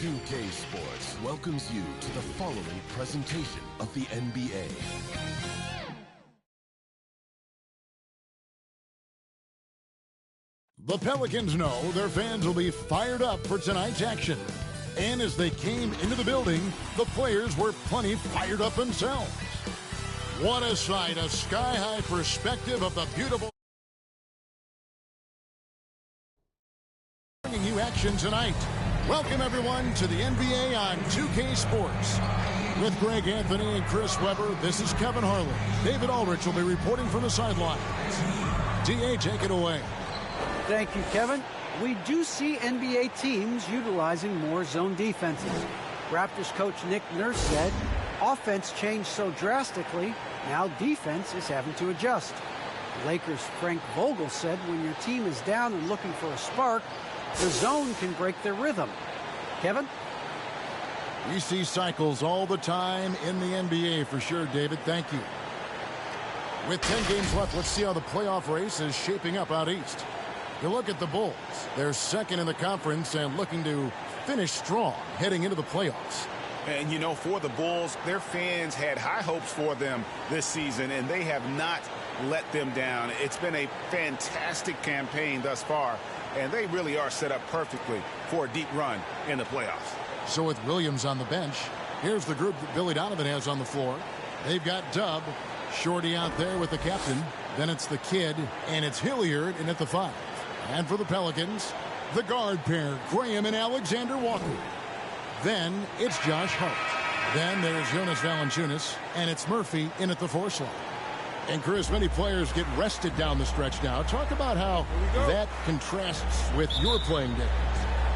2K Sports welcomes you to the following presentation of the NBA. The Pelicans know their fans will be fired up for tonight's action. And as they came into the building, the players were plenty fired up themselves. What a sight, a sky-high perspective of the beautiful... Bringing you action tonight. Welcome, everyone, to the NBA on 2K Sports. With Greg Anthony and Chris Webber, this is Kevin Harlan. David Aldrich will be reporting from the sidelines. D.A., take it away. Thank you, Kevin. We do see NBA teams utilizing more zone defenses. Raptors coach Nick Nurse said, offense changed so drastically, now defense is having to adjust. Lakers' Frank Vogel said when your team is down and looking for a spark, the zone can break their rhythm. Kevin? We see cycles all the time in the NBA for sure, David. Thank you. With 10 games left, let's see how the playoff race is shaping up out east. You look at the Bulls. They're second in the conference and looking to finish strong heading into the playoffs. And, you know, for the Bulls, their fans had high hopes for them this season, and they have not let them down. It's been a fantastic campaign thus far, and they really are set up perfectly for a deep run in the playoffs. So with Williams on the bench, here's the group that Billy Donovan has on the floor. They've got Dub, Shorty out there with the captain. Then it's the kid, and it's Hilliard in at the 5. And for the Pelicans, the guard pair, Graham and Alexander Walker. Then it's Josh Hart. Then there's Jonas Valanciunas, and it's Murphy in at the 4 slot. And Chris, many players get rested down the stretch now. Talk about how that contrasts with your playing days.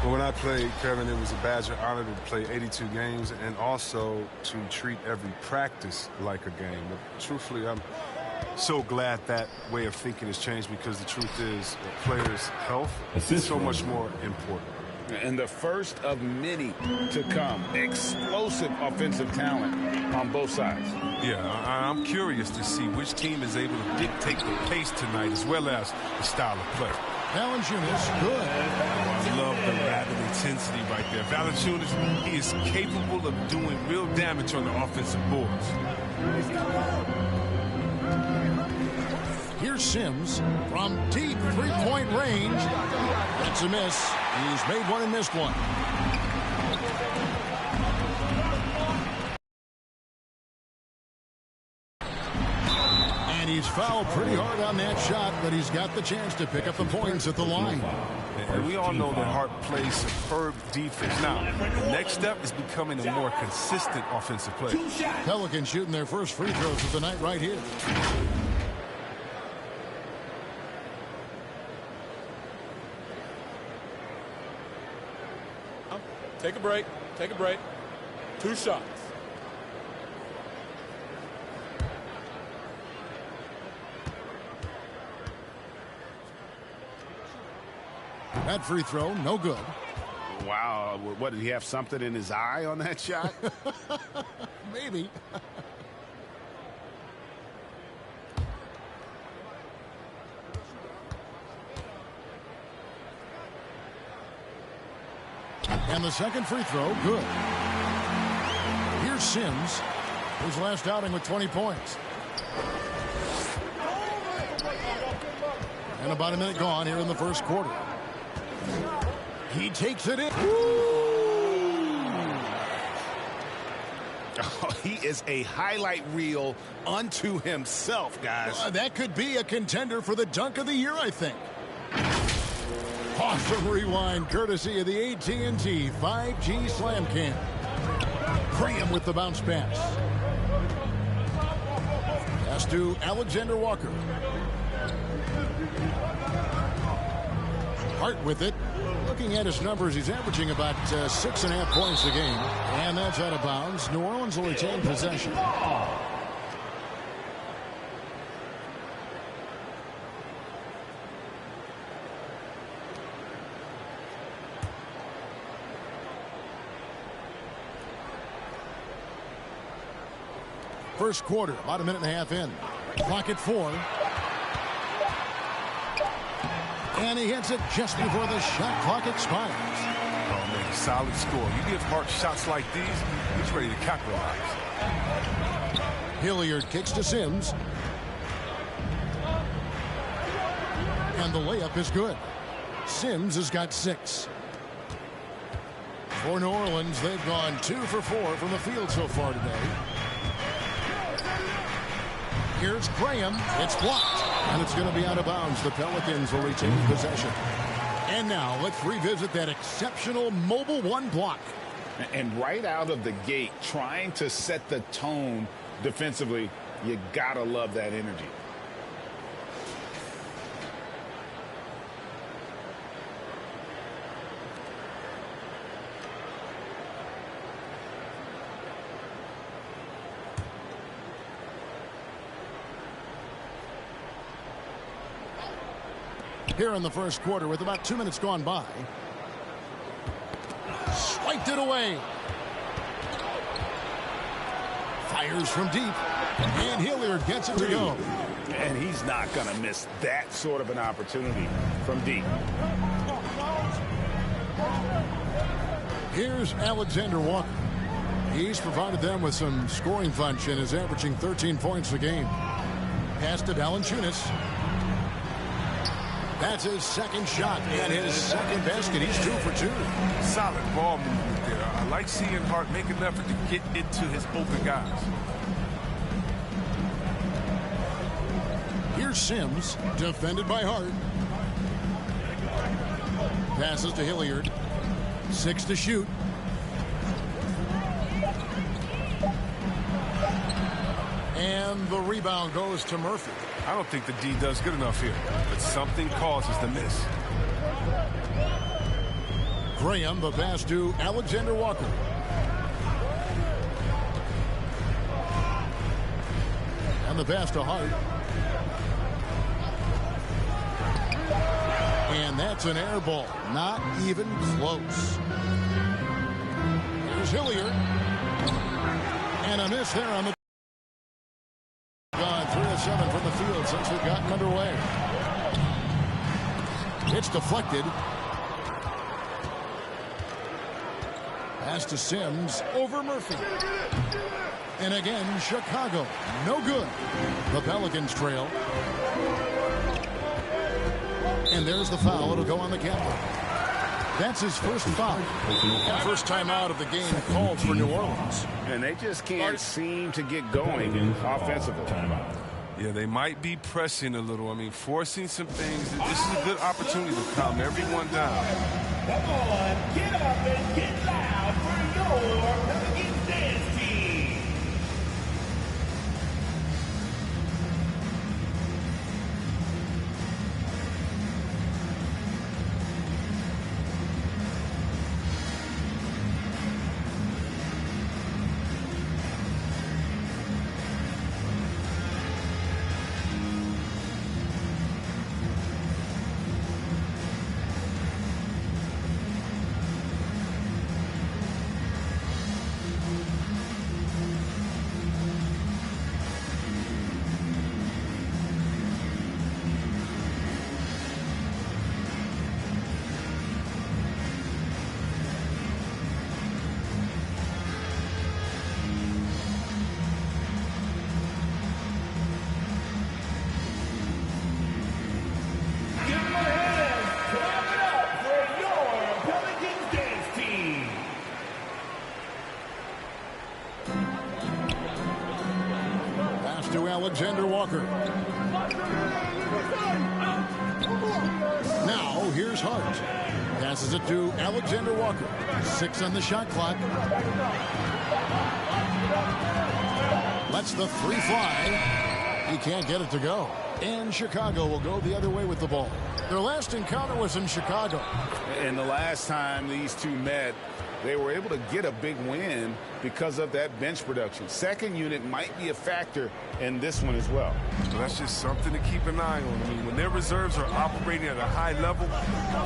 Well, when I played, Kevin, it was a badge of honor to play 82 games and also to treat every practice like a game. But truthfully, I'm so glad that way of thinking has changed, because the truth is players' health is so much more important. And the first of many to come. Explosive offensive talent on both sides. Yeah, I'm curious to see which team is able to dictate the pace tonight as well as the style of play. Valanciunas, good. I love the rapid intensity right there. Valanciunas, he is capable of doing real damage on the offensive boards. Here's Sims from deep three-point range. That's a miss. He's made one and missed one. And he's fouled pretty hard on that shot, but he's got the chance to pick up the points at the line. And we all know that Hart plays superb defense. Now, the next step is becoming a more consistent offensive player. Pelicans shooting their first free throws of the night right here. Take a break. Take a break. 2 shots. That free throw, no good. Wow. What, did he have something in his eye on that shot? Maybe. And the second free throw, good. Here's Sims, his last outing with 20 points. And about a minute gone here in the first quarter. He takes it in. Oh, he is a highlight reel unto himself, guys. That could be a contender for the dunk of the year, I think. Awesome rewind, courtesy of the AT&T 5G Slam Cam. Graham with the bounce pass. Pass to Alexander Walker. Hart with it. Looking at his numbers, he's averaging about 6.5 points a game. And that's out of bounds. New Orleans will retain possession. First quarter, about a minute and a half in. Clock at 4. And he hits it just before the shot clock expires. Oh, man. Solid score. You give Hart shots like these, he's ready to capitalize. Hilliard kicks to Sims. And the layup is good. Sims has got 6. For New Orleans, they've gone 2 for 4 from the field so far today. Here's Graham. It's blocked. And it's going to be out of bounds. The Pelicans will retain possession. And now let's revisit that exceptional Mobile One block. And right out of the gate, trying to set the tone defensively, you gotta love that energy. Here in the first quarter with about 2 minutes gone by. Swiped it away. Fires from deep. And Hilliard gets it to go. And he's not going to miss that sort of an opportunity from deep. Here's Alexander Walker. He's provided them with some scoring punch and is averaging 13 points a game. Pass to Valanciunas. That's his second shot and his second basket. He's 2 for 2. Solid ball movement there. I like seeing Hart make an effort to get into his open guys. Here's Sims, defended by Hart. Passes to Hilliard. 6 to shoot. And the rebound goes to Murphy. I don't think the D does good enough here, but something causes the miss. Graham, the pass to Alexander Walker. And the pass to Hart. And that's an air ball. Not even close. Here's Hilliard. And a miss there on the... Gone 3 of 7 from the field since we've gotten underway. It's deflected. Pass to Sims over Murphy. And again, Chicago. No good. The Pelicans trail. And there's the foul. It'll go on the captain. That's his first foul. And first time out of the game called for New Orleans. And they just can't seem to get going offensively. Yeah, they might be pressing a little. I mean, forcing some things. This is a good opportunity to calm everyone down. Come on, get up and get loud for your Pelicans dance team. Alexander Walker. Now here's Hart. Passes it to Alexander Walker. 6 on the shot clock. Lets the 3 fly. He can't get it to go. And Chicago will go the other way with the ball. Their last encounter was in Chicago. And the last time these two met, they were able to get a big win because of that bench production. Second unit might be a factor in this one as well. So that's just something to keep an eye on. I mean, when their reserves are operating at a high level,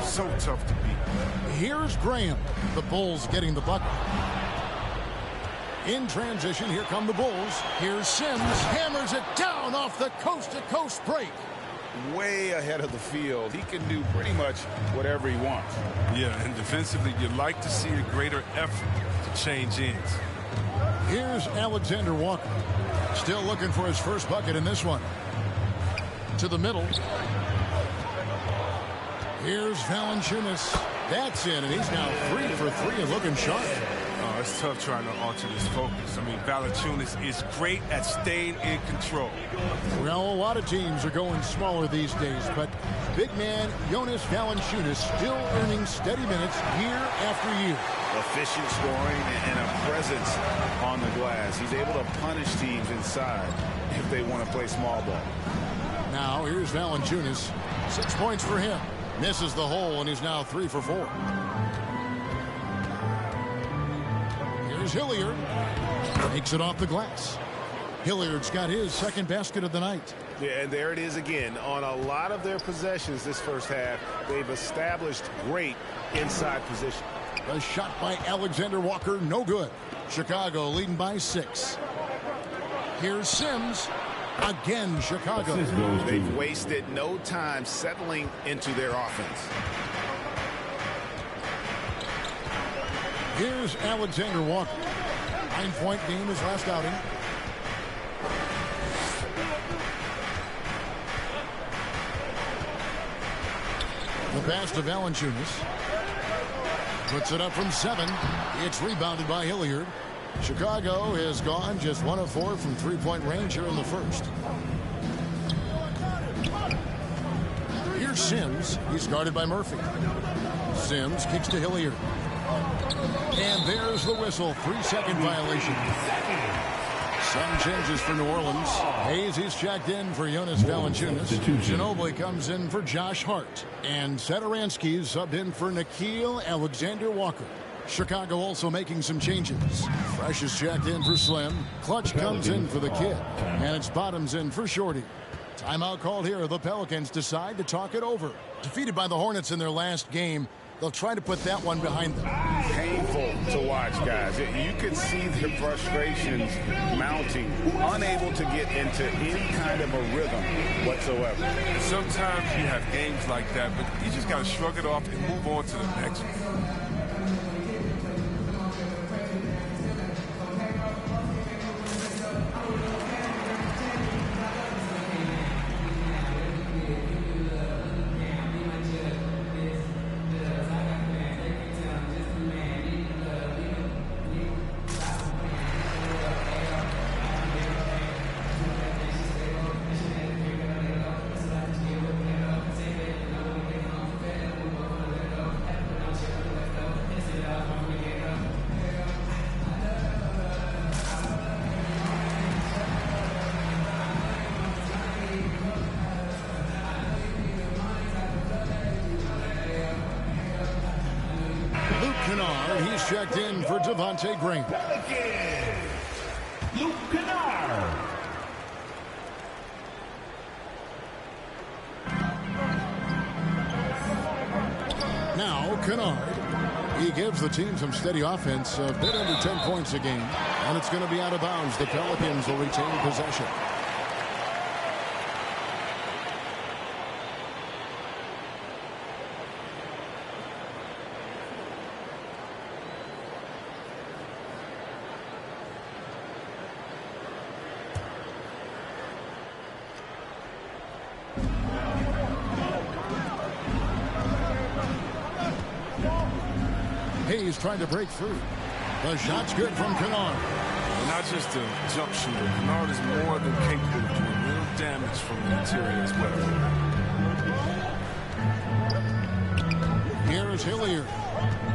so tough to beat. Here's Graham. The Bulls getting the bucket. In transition, here come the Bulls. Here's Sims. Hammers it down off the coast-to-coast break. way ahead of the field. He can do pretty much whatever he wants. Yeah, and defensively, you'd like to see a greater effort to change ends. Here's Alexander Walker. Still looking for his first bucket in this one. To the middle. Here's Valanciunas. That's in, and he's now 3 for 3 and looking sharp. Oh, it's tough trying to alter this focus. I mean, Valanciunas is great at staying in control. Well, a lot of teams are going smaller these days, but big man Jonas Valanciunas still earning steady minutes year after year. Efficient scoring and a presence on the glass. He's able to punish teams inside if they want to play small ball. Now, here's Valanciunas. 6 points for him. Misses the hole, and he's now 3 for 4. Here's Hilliard. Takes it off the glass. Hilliard's got his second basket of the night. Yeah, and there it is again. On a lot of their possessions this first half, they've established great inside position. A shot by Alexander Walker, no good. Chicago leading by 6. Here's Sims. Again, Chicago. They've wasted no time settling into their offense. Here's Alexander Walker. 9-point game his last outing. The pass to Valanciunas. Puts it up from 7. It's rebounded by Hilliard. Chicago has gone just 1 of 4 from three-point range here in the first. Here's Sims. He's guarded by Murphy. Sims kicks to Hilliard. And there's the whistle. 3-second violation. Some changes for New Orleans. Hayes is checked in for Jonas Valanciunas. Ginobili comes in for Josh Hart. And Satoransky's subbed in for Nickeil Alexander-Walker. Chicago also making some changes. Fresh is checked in for Slim. Clutch comes in for the kid. And it's Bottoms in for Shorty. Timeout called here. The Pelicans decide to talk it over. Defeated by the Hornets in their last game, they'll try to put that one behind them. Painful to watch, guys. You can see their frustrations mounting, unable to get into any kind of a rhythm whatsoever. Sometimes you have games like that, but you just got to shrug it off and move on to the next one. He's checked in for Devontae Green. Luke Kennard. Now Kennard. He gives the team some steady offense, a bit under 10 points a game. And it's going to be out of bounds. The Pelicans will retain possession. Hayes trying to break through. The shot's good from Kennard. Not just a jump shooter. Kennard is more than capable of doing real damage from the interior as well. Here's Hilliard.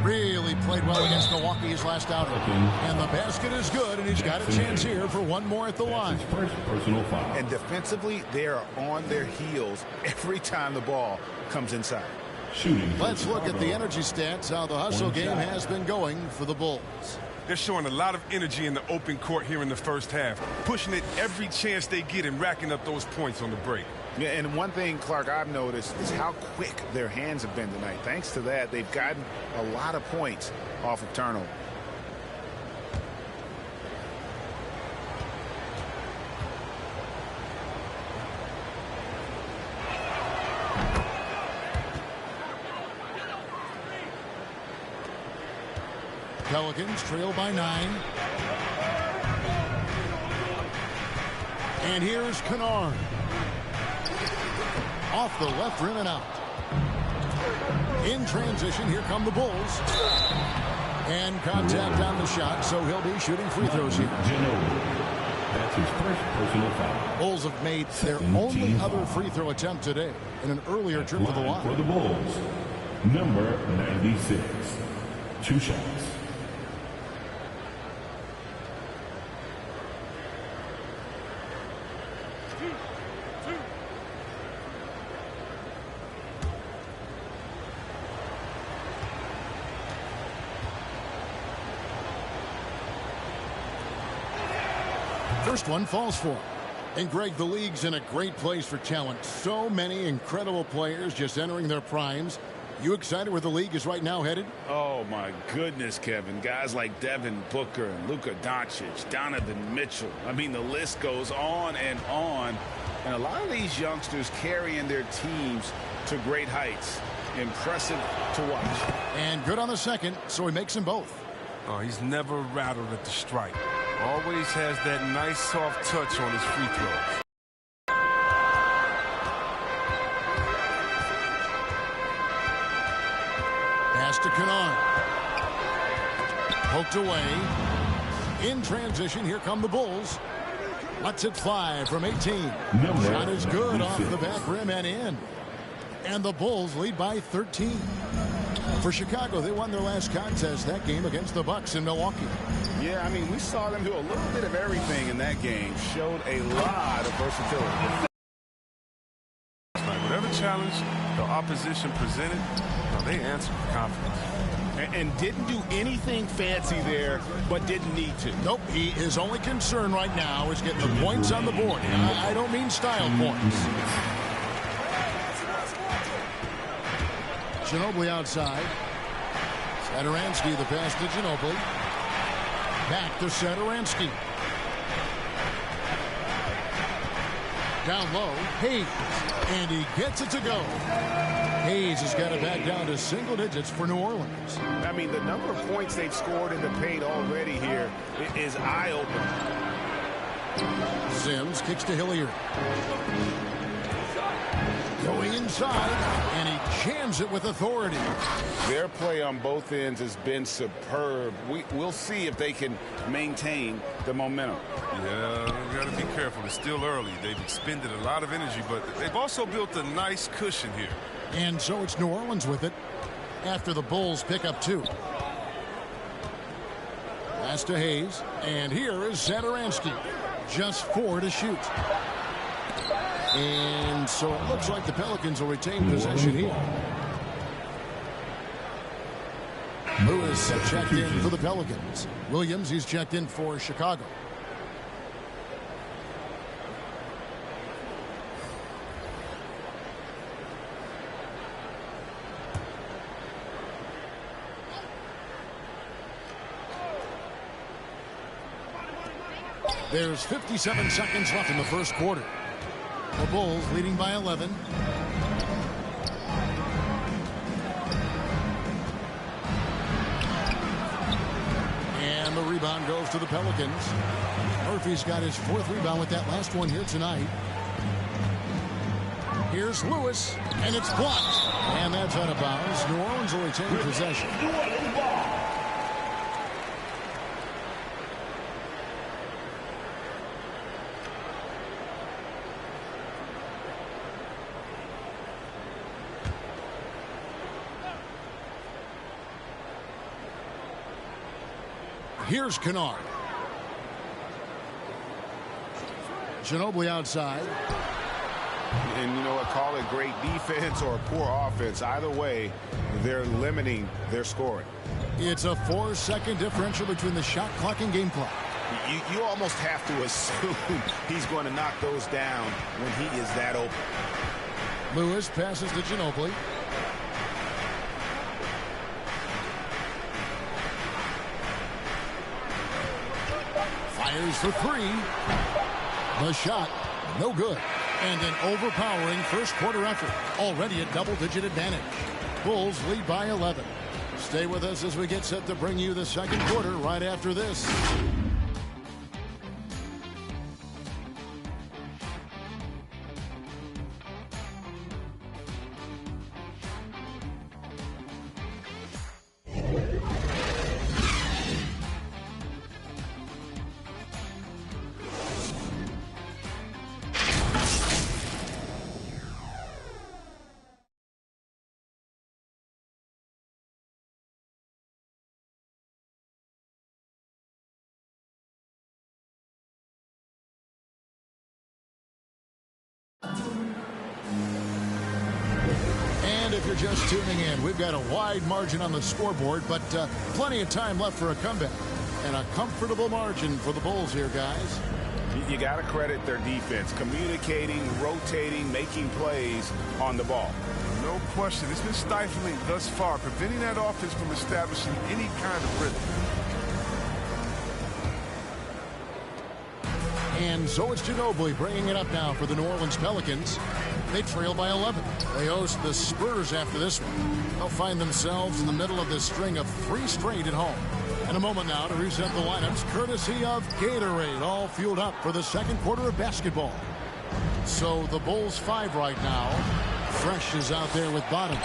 Really played well against Milwaukee his last outing. And the basket is good, and he's got a chance here for one more at the line. First personal foul. And defensively, they are on their heels every time the ball comes inside. Shooting. Let's look at the energy stats, how the hustle game has been going for the Bulls. They're showing a lot of energy in the open court here in the first half, pushing it every chance they get and racking up those points on the break. Yeah, and one thing, Clark, I've noticed is how quick their hands have been tonight. Thanks to that, they've gotten a lot of points off of turnover. Pelicans trail by 9. And here's Kennard. Off the left rim and out. In transition, here come the Bulls. And contact on the shot, so he'll be shooting free throws here. That's his first personal foul. Bulls have made their only other free throw attempt today in an earlier trip to the line. For the Bulls, number 96. 2 shots. First one falls for him. And Greg, the league's in a great place for talent. So many incredible players just entering their primes. You excited where the league is right now headed? Oh, my goodness, Kevin. Guys like Devin Booker and Luka Doncic, Donovan Mitchell. I mean, the list goes on and on. And a lot of these youngsters carrying their teams to great heights. Impressive to watch. And good on the second, so he makes them both. Oh, he's never rattled at the strike. Always has that nice soft touch on his free throws. Pass to Kennard. Poked away. In transition, here come the Bulls. Lets it fly from 18. Shot is good off the back rim and in. And the Bulls lead by 13. For Chicago, they won their last contest, that game against the Bucks in Milwaukee. Yeah, I mean, we saw them do a little bit of everything in that game. Showed a lot of versatility. Whatever challenge the opposition presented, they answered with confidence. And didn't do anything fancy there, but didn't need to. Nope, his only concern right now is getting the points on the board. I don't mean style points. Ginobili outside. Satoransky, the pass to Ginobili. Back to Satoransky. Down low, Hayes. And he gets it to go. Hayes has got it back down to single digits for New Orleans. I mean, the number of points they've scored in the paint already here is eye-opening. Sims kicks to Hilliard. Going inside, and he jams it with authority. Their play on both ends has been superb. We'll see if they can maintain the momentum. Yeah, we got to be careful. It's still early. They've expended a lot of energy, but they've also built a nice cushion here. And so it's New Orleans with it after the Bulls pick up 2. Pass to Hayes, and here is Satoransky. Just 4 to shoot. And so it looks like the Pelicans will retain possession here. Lewis checked in for the Pelicans. Williams, he's checked in for Chicago. There's 57 seconds left in the first quarter. The Bulls leading by 11. And the rebound goes to the Pelicans. Murphy's got his 4th rebound with that last one here tonight. Here's Lewis, and it's blocked. And that's out of bounds. New Orleans will retain possession. Here's Kennard. Ginobili outside. And you know what, call it great defense or poor offense. Either way, they're limiting their scoring. It's a 4-second differential between the shot clock and game clock. You almost have to assume he's going to knock those down when he is that open. Lewis passes to Ginobili. Fires for 3. The shot, no good. And an overpowering first quarter effort. Already a double-digit advantage. Bulls lead by 11. Stay with us as we get set to bring you the second quarter right after this. And if you're just tuning in, we've got a wide margin on the scoreboard, but plenty of time left for a comeback. And a comfortable margin for the Bulls here, guys. You got to credit their defense, communicating, rotating, making plays on the ball. No question. It's been stifling thus far, preventing that offense from establishing any kind of rhythm. And so it's Ginobili bringing it up now for the New Orleans Pelicans. They trail by 11. They host the Spurs after this one. They'll find themselves in the middle of this string of 3 straight at home. In a moment now to reset the lineups, courtesy of Gatorade, all fueled up for the second quarter of basketball. So the Bulls 5 right now. Fresh is out there with Bottoms.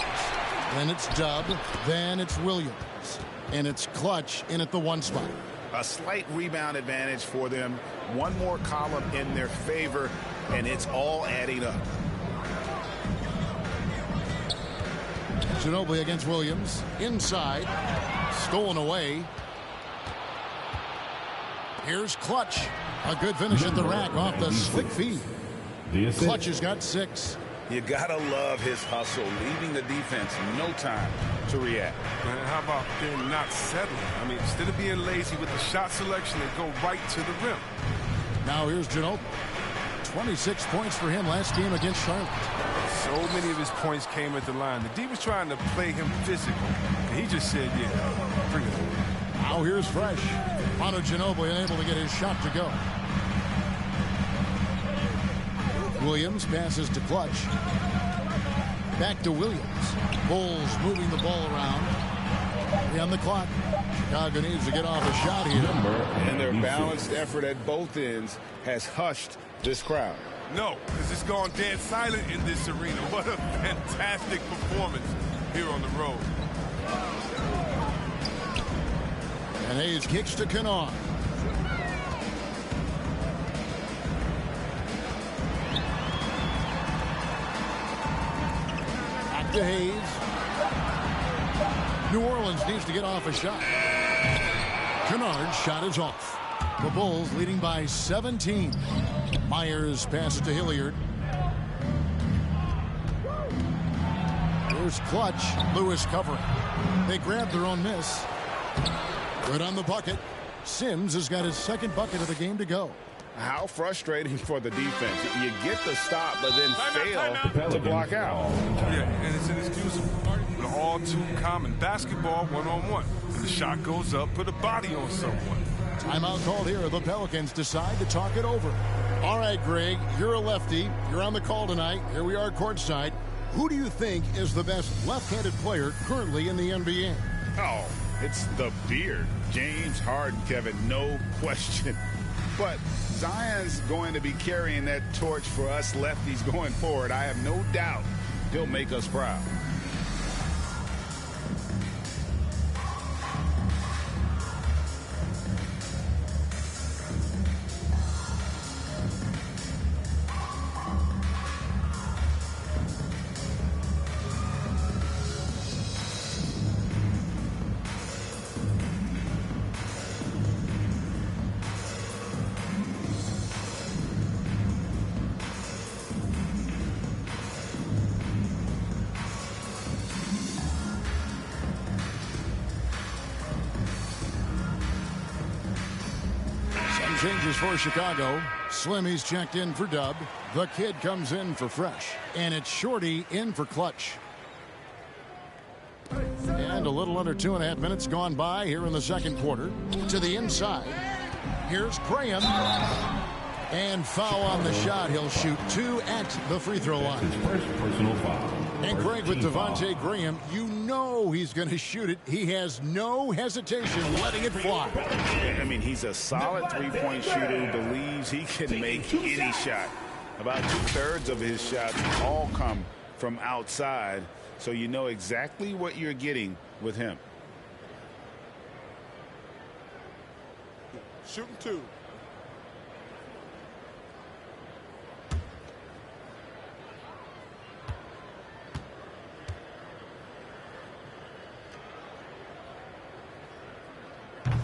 Then it's Dub. Then it's Williams. And it's Clutch in at the 1 spot. A slight rebound advantage for them. One more column in their favor, and it's all adding up. Ginobili against Williams. Inside. Stolen away. Here's Clutch. A good finish at the rack off the slick feed. Clutch has got 6. You gotta love his hustle, leaving the defense no time to react. Man, how about them not settling? I mean, instead of being lazy with the shot selection, they go right to the rim. Now here's Ginobili. 26 points for him last game against Charlotte. So many of his points came at the line. The D was trying to play him physical, and he just said, yeah, bring it on. Now here's Fresh. Manu Ginobili unable to get his shot to go. Williams passes to Clutch. Back to Williams. Bulls moving the ball around. 3 on the clock. Chicago needs to get off a shot here. And their balanced effort at both ends has hushed this crowd. No, because it's gone dead silent in this arena. What a fantastic performance here on the road. And Hayes kicks to Kennard. Back to Hayes. New Orleans needs to get off a shot. Kennard's shot is off. The Bulls leading by 17. Myers passes to Hilliard. Here's Clutch. Lewis covering. They grab their own miss. Good on the bucket. Sims has got his second bucket of the game to go. How frustrating for the defense. You get the stop, but then fail to block out. Yeah, and it's inexcusable. But all too common. Basketball one-on-one. When the shot goes up, put a body on someone. Timeout called here. The Pelicans decide to talk it over. All right, Greg, you're a lefty. You're on the call tonight. Here we are courtside. Who do you think is the best left-handed player currently in the NBA? Oh, it's the beard. James Harden, Kevin, no question. But Zion's going to be carrying that torch for us lefties going forward. I have no doubt he'll make us proud. Changes for Chicago. Slimmy's checked in for Dub. The Kid comes in for Fresh. And it's Shorty in for Clutch. And a little under 2.5 minutes gone by here in the second quarter. To the inside. Here's Graham. And foul on the shot. He'll shoot 2 at the free throw line. His first personal foul. And Greg, with Devontae Graham, you know he's going to shoot it. He has no hesitation letting it fly. I mean, he's a solid three-point shooter who believes he can make any shot. About 2/3 of his shots all come from outside, so you know exactly what you're getting with him. Shooting 2.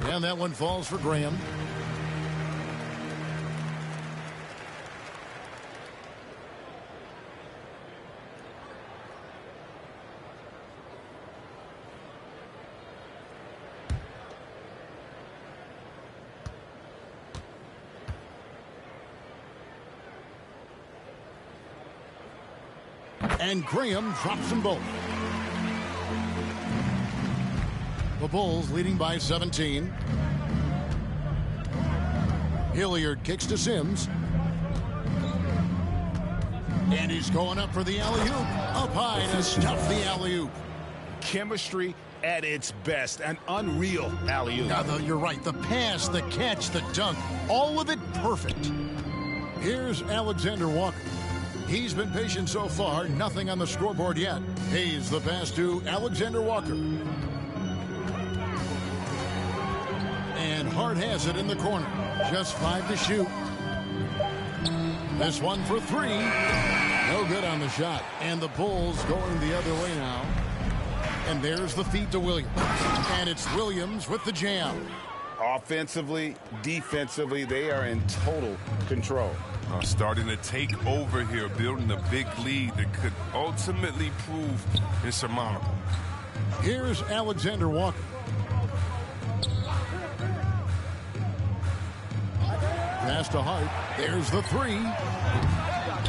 And that one falls for Graham. And Graham drops them both. The Bulls leading by 17. Hilliard kicks to Sims. And he's going up for the alley-oop. Up high to stuff the alley-oop. Chemistry at its best. An unreal alley-oop. Now, you're right. The pass, the catch, the dunk. All of it perfect. Here's Alexander Walker. He's been patient so far. Nothing on the scoreboard yet. Hayes the pass to Alexander Walker. And Hart has it in the corner. Just 5 to shoot. This one for 3. No good on the shot. And the Bulls going the other way now. And there's the feed to Williams. And it's Williams with the jam. Offensively, defensively, they are in total control. Starting to take over here, building a big lead that could ultimately prove insurmountable. Here's Alexander Walker. Pass to Hart. There's the 3.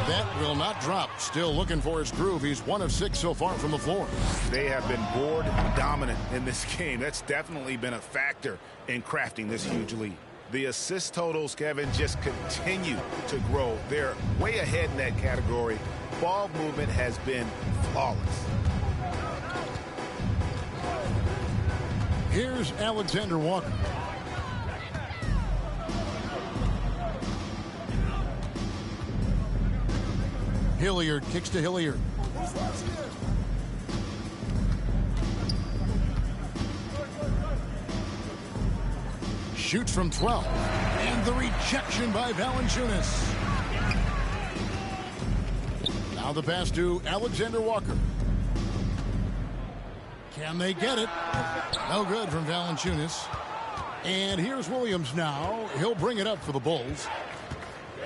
That will not drop. Still looking for his groove. He's 1 of 6 so far from the floor. They have been board dominant in this game. That's definitely been a factor in crafting this huge lead. The assist totals, Kevin, just continue to grow. They're way ahead in that category. Ball movement has been flawless. Here's Alexander Walker. Hilliard kicks to Hilliard. Shoots from 12. And the rejection by Valanciunas. Now the pass to Alexander Walker. Can they get it? No good from Valanciunas. And here's Williams now. He'll bring it up for the Bulls.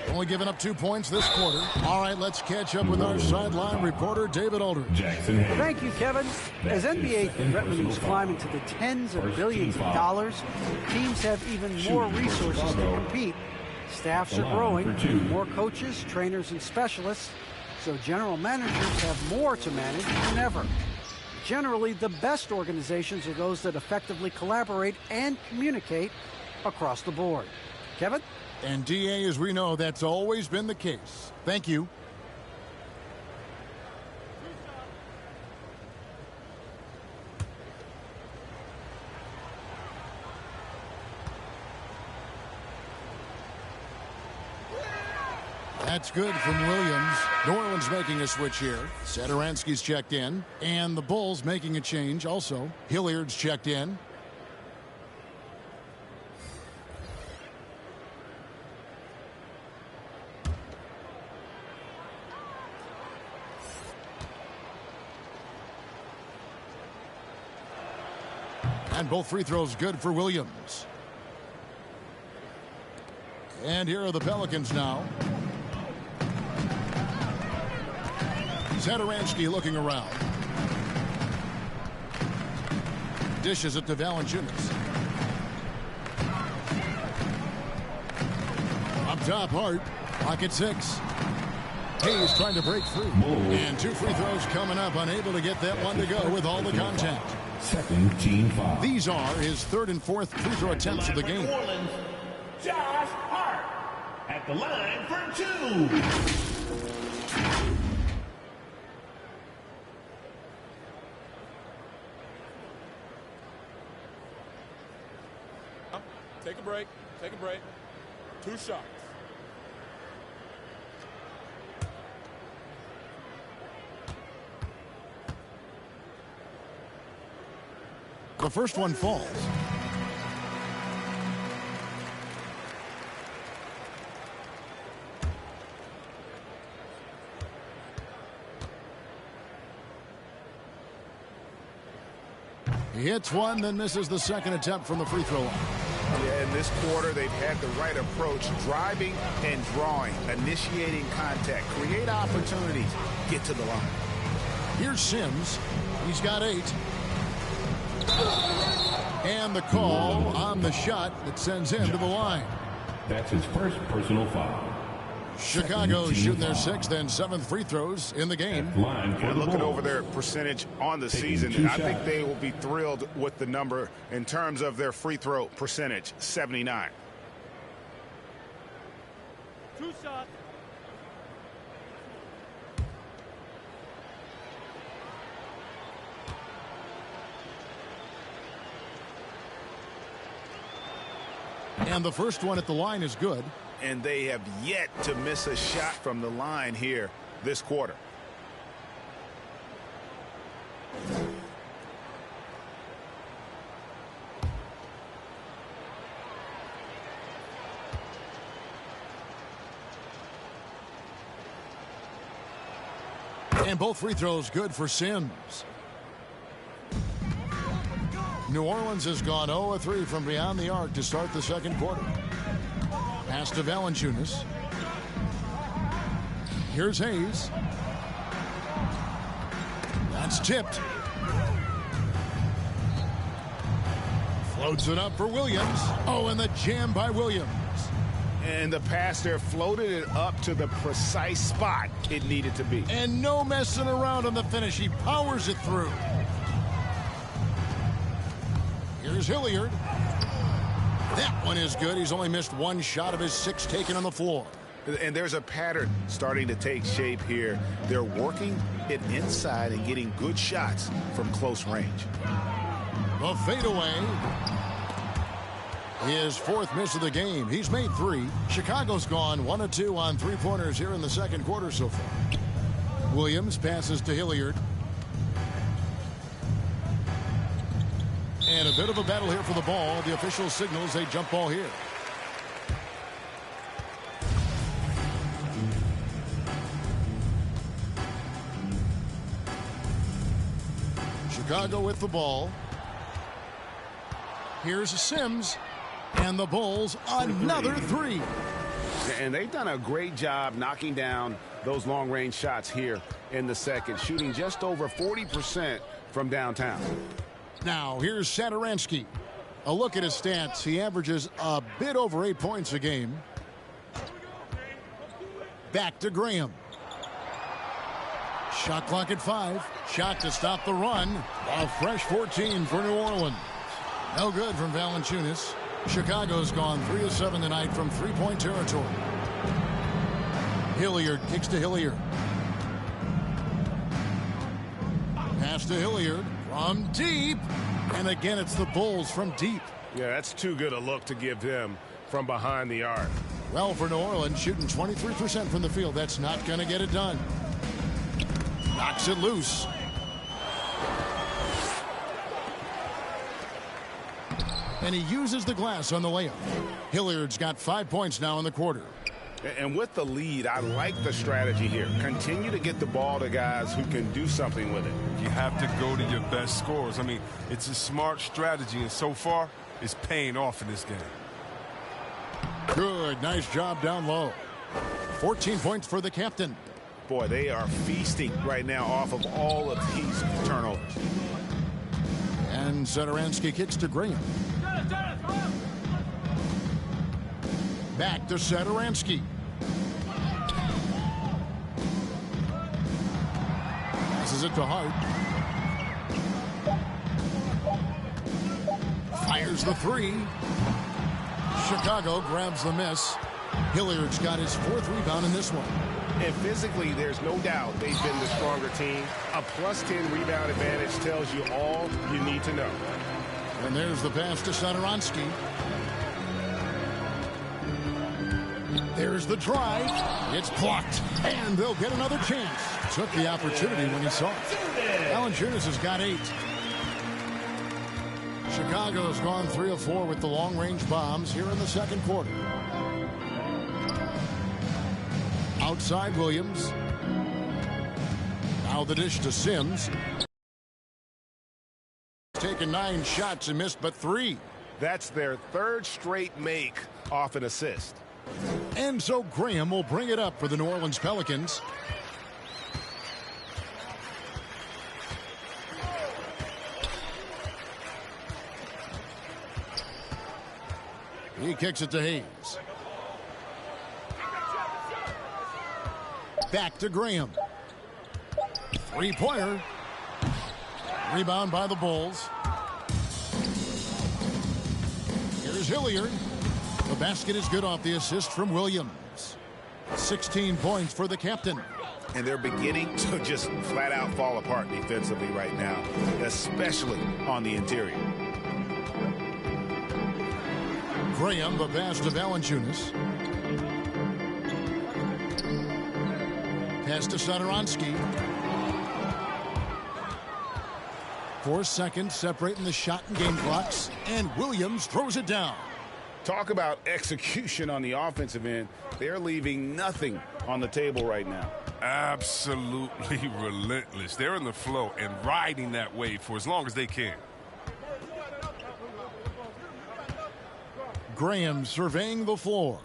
Only giving up 2 points this quarter. All right, let's catch up with our sideline reporter, David Aldridge. Thank you, Kevin. As NBA revenues climb into the tens of billions of dollars, teams have even more resources to compete. Staffs are growing, more coaches, trainers, and specialists, so general managers have more to manage than ever. Generally, the best organizations are those that effectively collaborate and communicate across the board. Kevin? And DA, as we know, that's always been the case. Thank you. That's good from Williams. New Orleans making a switch here. Satoransky's checked in. And the Bulls making a change also. Hilliard's checked in. And both free throws good for Williams. And here are the Pelicans now. Satoransky looking around. Dishes it to Valanciunas. Up top, Hart. Pocket 6. Hayes trying to break through. And 2 free throws coming up. Unable to get that one to go with all the contact. Second team foul. These are his 3rd and 4th free throw attempts of the game. Josh Hart at the line for 2. Take a break. Take a break. 2 shots. The first one falls. He hits one, then misses the second attempt from the free throw line. Yeah, in this quarter, they've had the right approach, driving and drawing, initiating contact, create opportunities, get to the line. Here's Sims. He's got 8. And the call on the shot that sends him to the line. That's his first personal foul. Chicago shooting their 6th and 7th free throws in the game. Looking over their percentage on the season, I think they will be thrilled with the number in terms of their free throw percentage, 79. 2 shots. And the first one at the line is good. And they have yet to miss a shot from the line here this quarter. And both free throws good for Sims. New Orleans has gone 0-3 from beyond the arc to start the second quarter. Pass to Valanciunas. Here's Hayes. That's tipped. Floats it up for Williams. Oh, and the jam by Williams. And the pass there floated it up to the precise spot it needed to be. And no messing around on the finish. He powers it through. Here's Hilliard. That one is good. He's only missed 1 shot of his 6 taken on the floor. And there's a pattern starting to take shape here. They're working it inside and getting good shots from close range. The fadeaway. His 4th miss of the game. He's made 3. Chicago's gone 1 of 2 on 3-pointers here in the second quarter so far. Williams passes to Hilliard. And a bit of a battle here for the ball. The official signals a jump ball here. Chicago with the ball. Here's Sims. And the Bulls another 3. And they've done a great job knocking down those long-range shots here in the second, shooting just over 40% from downtown. Now, here's Satoransky. A look at his stats. He averages a bit over 8 points a game. Back to Graham. Shot clock at 5. Shot to stop the run. A fresh 14 for New Orleans. No good from Valanciunas. Chicago's gone 3 of 7 tonight from 3-point territory. Hilliard kicks to Hilliard. Pass to Hilliard from deep. And again, it's the Bulls from deep. Yeah, that's too good a look to give them from behind the arc. Well, for New Orleans, shooting 23% from the field. That's not going to get it done. Knocks it loose. And he uses the glass on the layup. Hilliard's got 5 points now in the quarter. And with the lead, I like the strategy here. Continue to get the ball to guys who can do something with it. You have to go to your best scorers. I mean, it's a smart strategy, and so far, it's paying off in this game. Good. Nice job down low. 14 points for the captain. Boy, they are feasting right now off of all of these turnovers. And Satoransky kicks to Graham. Back to Satoransky. Passes it to Hart. Fires the 3. Chicago grabs the miss. Hilliard's got his 4th rebound in this one. And physically, there's no doubt they've been the stronger team. A +10 rebound advantage tells you all you need to know. And there's the pass to Satoransky. There's the drive. It's blocked. And they'll get another chance. Took the opportunity when he saw it. Valanciunas has got 8. Chicago's gone 3 of 4 with the long-range bombs here in the second quarter. Outside Williams. Now the dish to Sims. Taken 9 shots and missed but 3. That's their 3rd straight make off an assist. And so Graham will bring it up for the New Orleans Pelicans. He kicks it to Hayes. Back to Graham. 3-pointer. Rebound by the Bulls. Here's Hilliard. The basket is good off the assist from Williams. 16 points for the captain. And they're beginning to just flat out fall apart defensively right now, especially on the interior. Graham, the pass to Valanciunas. Pass to Satoransky. 4 seconds separating the shot and game clocks. And Williams throws it down. Talk about execution on the offensive end. They're leaving nothing on the table right now. Absolutely relentless. They're in the flow and riding that wave for as long as they can. Graham surveying the floor.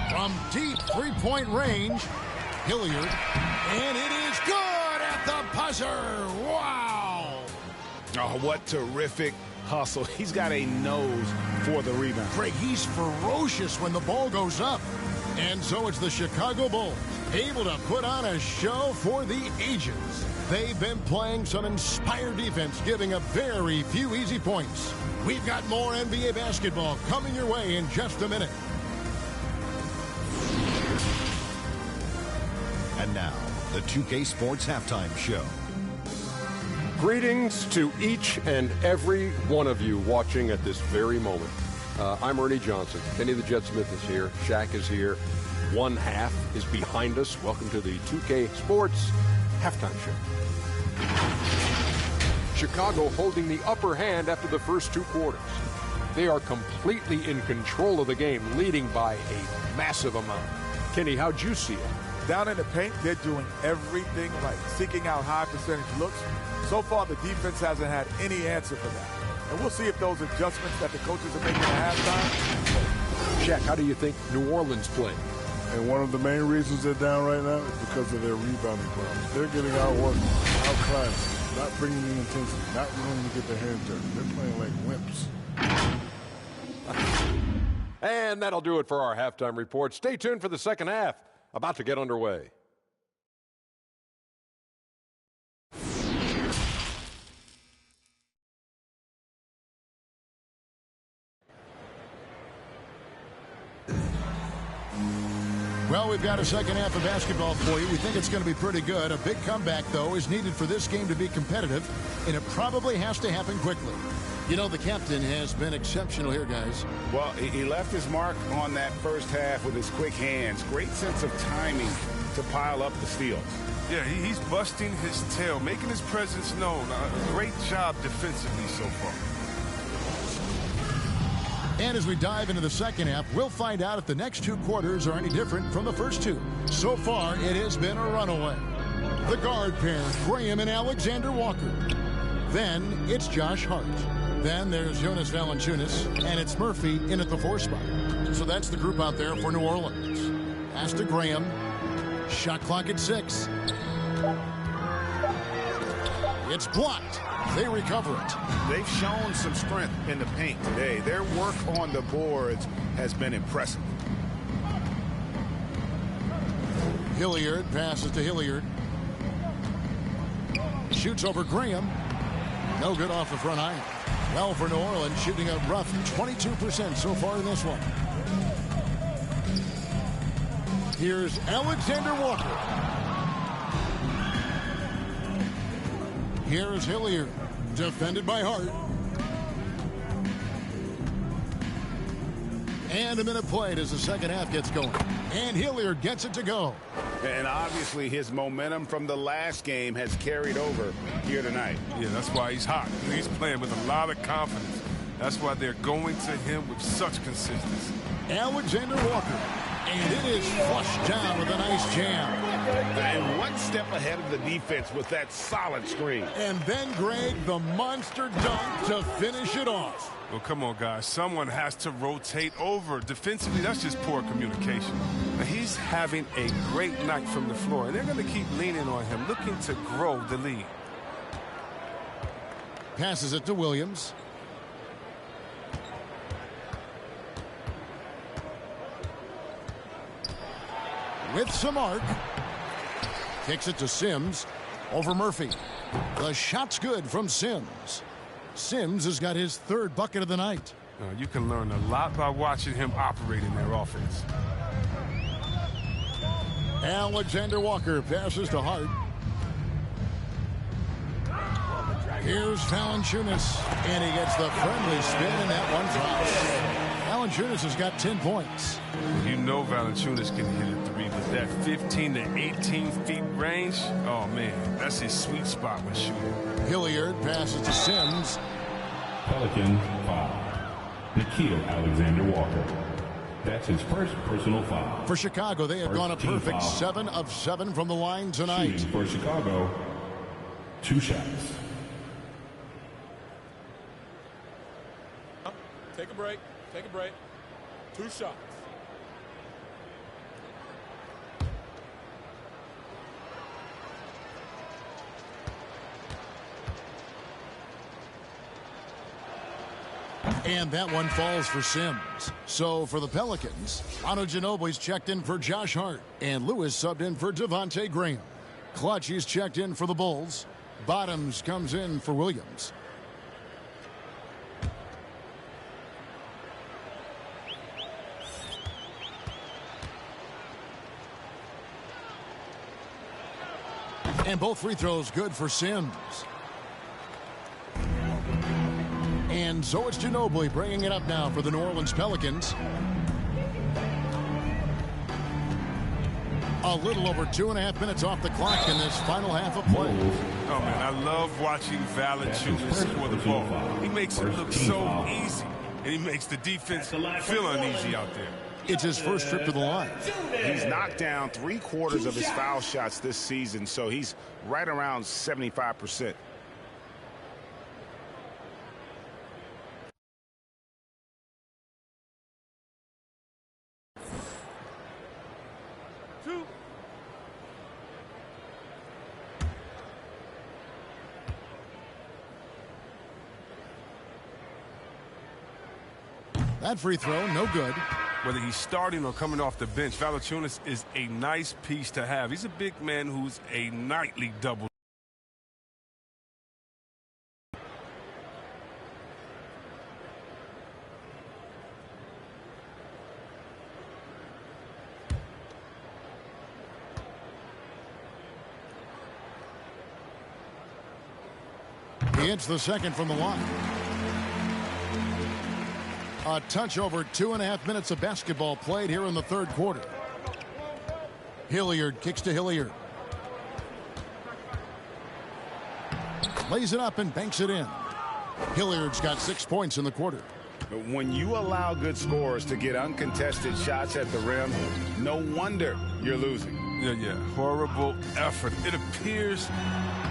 From deep 3-point range, Hilliard. And it is good at the buzzer. Wow. Oh, what terrific hustle. He's got a nose for the rebound. Craig, he's ferocious when the ball goes up. And so it's the Chicago Bulls, able to put on a show for the ages. They've been playing some inspired defense, giving up very few easy points. We've got more NBA basketball coming your way in just a minute. And now, the 2K Sports Halftime Show. Greetings to each and every one of you watching at this very moment. I'm Ernie Johnson. Kenny the Jet Smith is here. Shaq is here. One half is behind us. Welcome to the 2K Sports Halftime Show. Chicago holding the upper hand after the first 2 quarters. They are completely in control of the game, leading by a massive amount. Kenny, how'd you see it? Down in the paint, they're doing everything right, seeking out high percentage looks. So far, the defense hasn't had any answer for that. And we'll see if those adjustments that the coaches are making at halftime. Shaq, how do you think New Orleans played? And one of the main reasons they're down right now is because of their rebounding problems. They're getting outworked, outclassed, not bringing the intensity, not willing to get their hands dirty. They're playing like wimps. And that'll do it for our halftime report. Stay tuned for the second half, about to get underway. Well, we've got a second half of basketball for you. We think it's going to be pretty good. A big comeback, though, is needed for this game to be competitive, and it probably has to happen quickly. You know, the captain has been exceptional here, guys. Well, he left his mark on that first half with his quick hands. Great sense of timing to pile up the steals. Yeah, he's busting his tail, making his presence known. Great job defensively so far. And as we dive into the second half, we'll find out if the next 2 quarters are any different from the first 2. So far, it has been a runaway. The guard pair, Graham and Alexander Walker. Then it's Josh Hart. Then there's Jonas Valanciunas, and it's Murphy in at the 4 spot. So that's the group out there for New Orleans. Pass to Graham. Shot clock at 6. It's blocked. They recover it. They've shown some strength in the paint today. Their work on the boards has been impressive. Hilliard passes to Hilliard. Shoots over Graham. No good off the front iron. Well, for New Orleans, shooting a rough 22% so far in this one. Here's Alexander Walker. Here's Hilliard, defended by Hart. And a minute played as the second half gets going. And Hilliard gets it to go. And obviously his momentum from the last game has carried over here tonight. Yeah, that's why he's hot. He's playing with a lot of confidence. That's why they're going to him with such consistency. Alexander Walker. And it is flushed down with a nice jam. And one step ahead of the defense with that solid screen. And then, Greg, the monster dunk to finish it off. Well, come on, guys. Someone has to rotate over. Defensively, that's just poor communication. Now, he's having a great night from the floor, and they're going to keep leaning on him, looking to grow the lead. Passes it to Williams. With some arc. Kicks it to Sims. Over Murphy. The shot's good from Sims. Sims has got his third bucket of the night. You can learn a lot by watching him operate in their offense. Alexander Walker passes to Hart. Here's Valanciunas, and he gets the friendly spin in that one foul. Valanciunas has got 10 points. You know Valanciunas can hit a three, but that 15 to 18 feet range, oh man, that's his sweet spot when shooting. Hilliard passes to Sims. Pelicans foul. Nickeil Alexander Walker. That's his first personal foul. For Chicago, they have gone a perfect 7 of 7 from the line tonight. Shooting for Chicago, 2 shots. Take a break. Take a break. 2 shots. And that one falls for Sims. So for the Pelicans, Manu Ginobili's checked in for Josh Hart. And Lewis subbed in for Devontae Graham. Clutch, he's checked in for the Bulls. Bottoms comes in for Williams. And both free throws good for Sims. And so it's Ginobili bringing it up now for the New Orleans Pelicans. A little over 2.5 minutes off the clock in this final half of play. Oh, man, I love watching Valanciunas score the ball. He makes it look so easy, and he makes the defense feel uneasy out there. It's his first trip to the line. He's knocked down 3/4 of his foul shots this season, so he's right around 75%. That free throw, no good. Whether he's starting or coming off the bench, Valanciunas is a nice piece to have. He's a big man who's a nightly double. He hits the second from the line. A touch over 2.5 minutes of basketball played here in the third quarter. Hilliard kicks to Hilliard. Lays it up and banks it in. Hilliard's got 6 points in the quarter. But when you allow good scorers to get uncontested shots at the rim, no wonder you're losing. Yeah. Horrible effort. It appears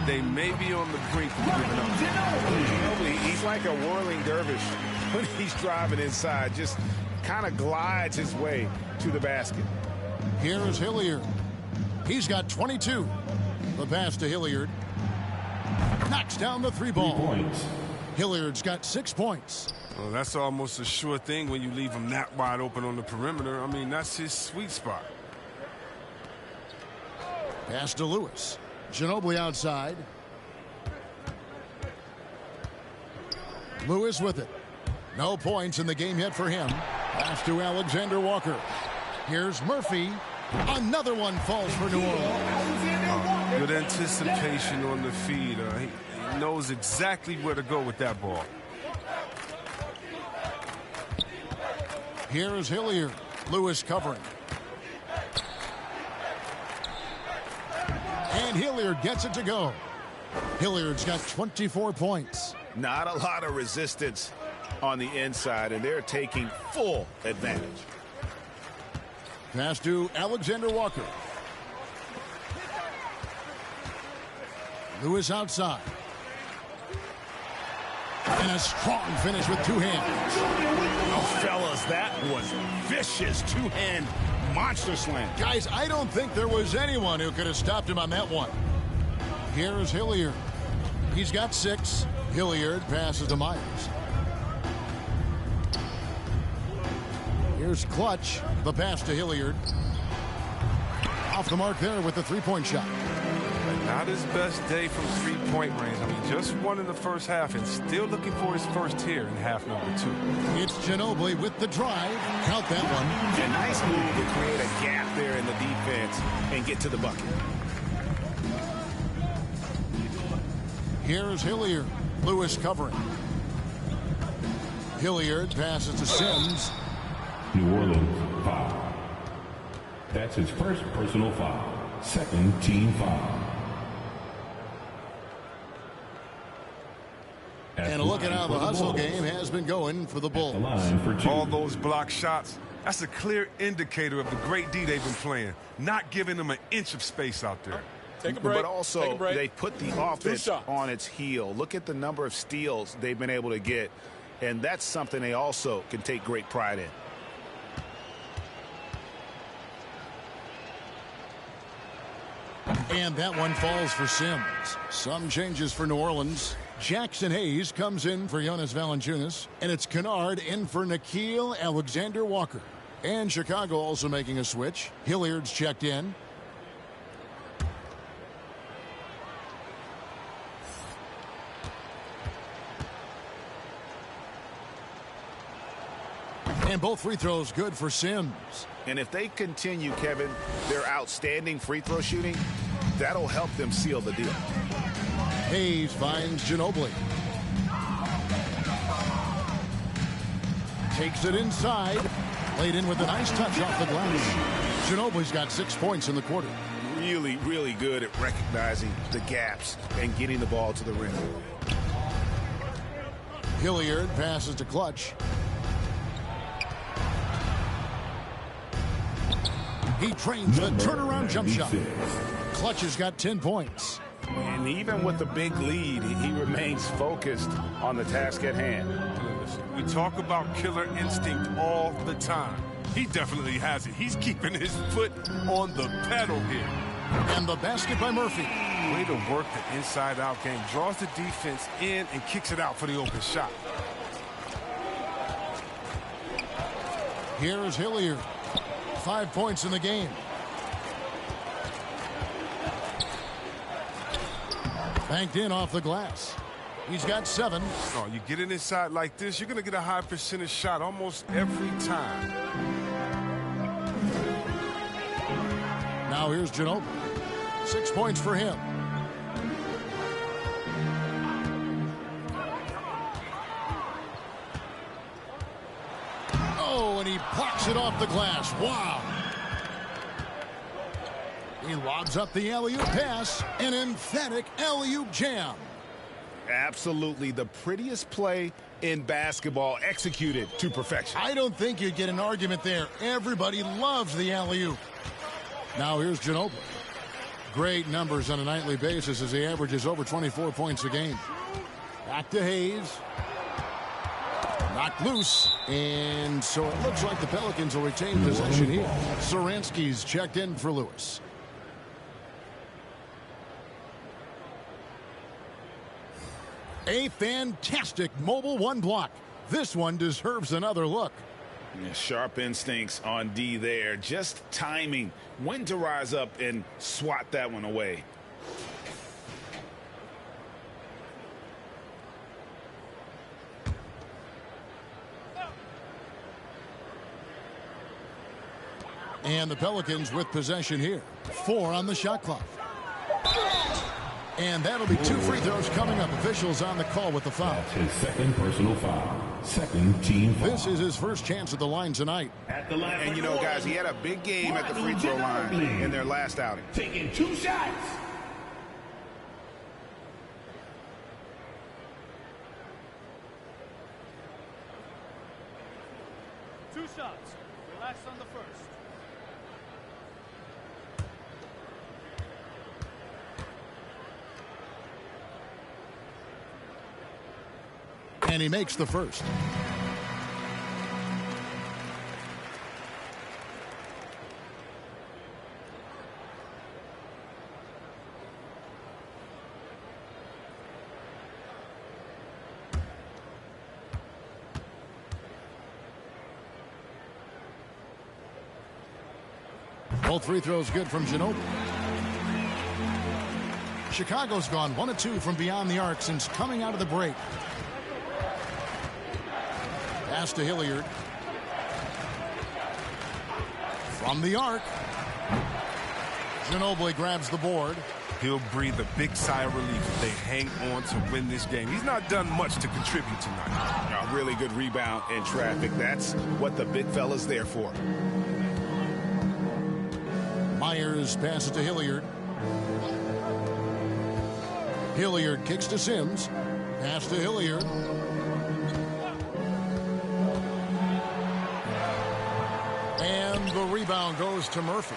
they may be on the brink of giving up. He's like a whirling dervish when he's driving inside. Just kind of glides his way to the basket. Here is Hilliard. He's got 22. The pass to Hilliard. Knocks down the 3 ball. 3 points. Hilliard's got 6 points. Well, that's almost a sure thing when you leave him that wide open on the perimeter. I mean, that's his sweet spot. Pass to Lewis. Ginobili outside. Lewis with it. No points in the game yet for him. Pass to Alexander Walker. Here's Murphy. Another one falls for New Orleans. Good anticipation on the feed. He knows exactly where to go with that ball. Here's Hilliard. Lewis covering. And Hilliard gets it to go. Hilliard's got 24 points. Not a lot of resistance on the inside, and they're taking full advantage. Pass to Alexander Walker. Lewis outside. And a strong finish with two hands. Oh, fellas, that was vicious two-hand monster slam. Guys, I don't think there was anyone who could have stopped him on that one. Here's Hilliard. He's got 6. Hilliard passes to Myers. Here's Clutch. The pass to Hilliard. Off the mark there with the three-point shot. Not his best day from three-point range. I mean, just won in the first half and still looking for his first here in half number 2. It's Ginobili with the drive. Count that one. A nice move to create a gap there in the defense and get to the bucket. Here's Hilliard. Lewis covering. Hilliard passes to Sims. New Orleans foul. That's his first personal foul. Second team foul. And a look at how the hustle game has been going for the Bulls. All those block shots, that's a clear indicator of the great D they've been playing. Not giving them an inch of space out there. Take a break. But also, they put the offense on its heel. Look at the number of steals they've been able to get. And that's something they also can take great pride in. And that one falls for Sims. Some changes for New Orleans. Jackson Hayes comes in for Jonas Valanciunas. And it's Kennard in for Nickeil Alexander-Walker. And Chicago also making a switch. Hilliard's checked in. And both free throws good for Sims. And if they continue, Kevin, their outstanding free throw shooting, that'll help them seal the deal. Hayes finds Ginobili. Takes it inside. Laid in with a nice touch off the glass. Ginobili's got 6 points in the quarter. Really, really good at recognizing the gaps and getting the ball to the rim. Hilliard passes to Clutch. He trains the turnaround jump shot. Clutch has got 10 points. And even with the big lead, he remains focused on the task at hand. We talk about killer instinct all the time. He definitely has it. He's keeping his foot on the pedal here. And the basket by Murphy. Way to work the inside-out game. Draws the defense in and kicks it out for the open shot. Here's Hilliard. 5 points in the game. Banked in off the glass. He's got 7. Oh, you get it inside like this, you're going to get a high percentage shot almost every time. Now here's Ginobili. 6 points for him. Oh, and he blocks it off the glass. Wow. He lobs up the alley-oop pass. An emphatic alley-oop jam. Absolutely the prettiest play in basketball, executed to perfection. I don't think you'd get an argument there. Everybody loves the alley-oop. Now here's Ginobili. Great numbers on a nightly basis as he averages over 24 points a game. Back to Hayes. Knocked loose. And so it looks like the Pelicans will retain possession here. Saransky's checked in for Lewis. A fantastic mobile one block. This one deserves another look. Yeah, sharp instincts on D there. Just timing when to rise up and swat that one away. And the Pelicans with possession here. 4 on the shot clock. And that'll be 2 free throws coming up. Officials on the call with the foul. That's his second personal foul. second team foul. This is his first chance at the line tonight. And you know, guys, he had a big game at the free throw line in their last outing. Taking 2 shots. Two shots. Relax on the first. And he makes the first. Both free throws good from Ginobili. Chicago's gone 1 of 2 from beyond the arc since coming out of the break. Pass to Hilliard. From the arc. Ginobili grabs the board. He'll breathe a big sigh of relief if they hang on to win this game. He's not done much to contribute tonight. A really good rebound in traffic. That's what the big fella's there for. Myers passes to Hilliard. Hilliard kicks to Sims. Pass to Hilliard. And the rebound goes to Murphy.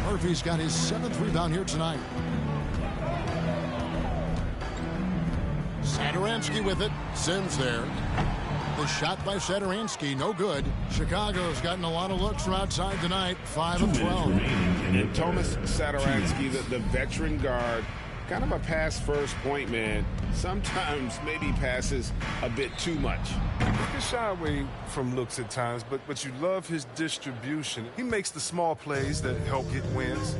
Murphy's got his 7th rebound here tonight. Satoransky with it. Sims there. The shot by Satoransky, no good. Chicago's gotten a lot of looks from outside tonight, 5 of 12. And Thomas Satoransky, the veteran guard, kind of a pass-first point man. Sometimes maybe passes a bit too much. He can shy away from looks at times, but you love his distribution. He makes the small plays that help get wins.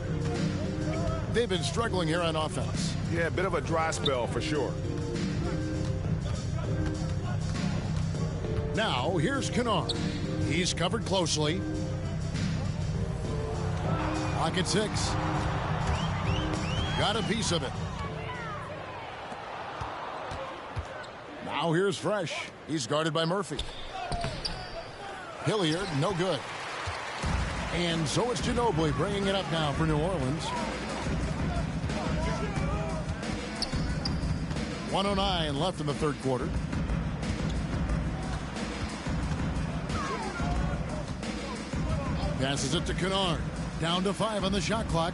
They've been struggling here on offense. Yeah, a bit of a dry spell for sure. Now, here's Kennard. He's covered closely. Pocket 6. Got a piece of it. Now here's Fresh. He's guarded by Murphy. Hilliard, no good. And so it's Ginobili bringing it up now for New Orleans. 1:09 left in the third quarter. Passes it to Kennard. Down to 5 on the shot clock.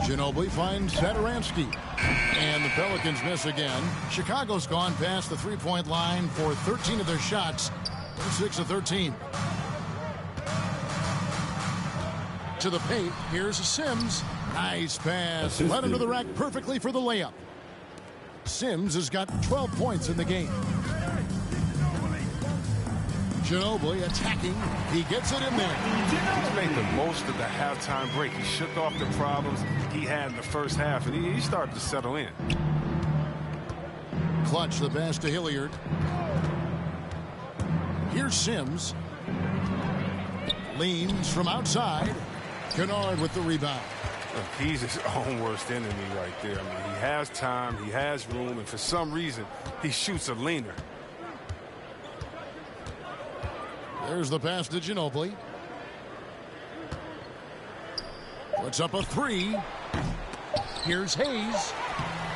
Ginobili finds Satoransky. And the Pelicans miss again. Chicago's gone past the three-point line for 13 of their shots. 6 of 13. To the paint. Here's Sims. Nice pass. Led him to the rack perfectly for the layup. Sims has got 12 points in the game. Ginobili attacking. He gets it in there. He's made the most of the halftime break. He shook off the problems he had in the first half, and he started to settle in. Clutch the pass to Hilliard. Here's Sims. Leans from outside. Kennard with the rebound. Look, he's his own worst enemy right there. I mean, he has time, he has room, and for some reason, he shoots a leaner. There's the pass to Ginobili. Puts up a 3. Here's Hayes.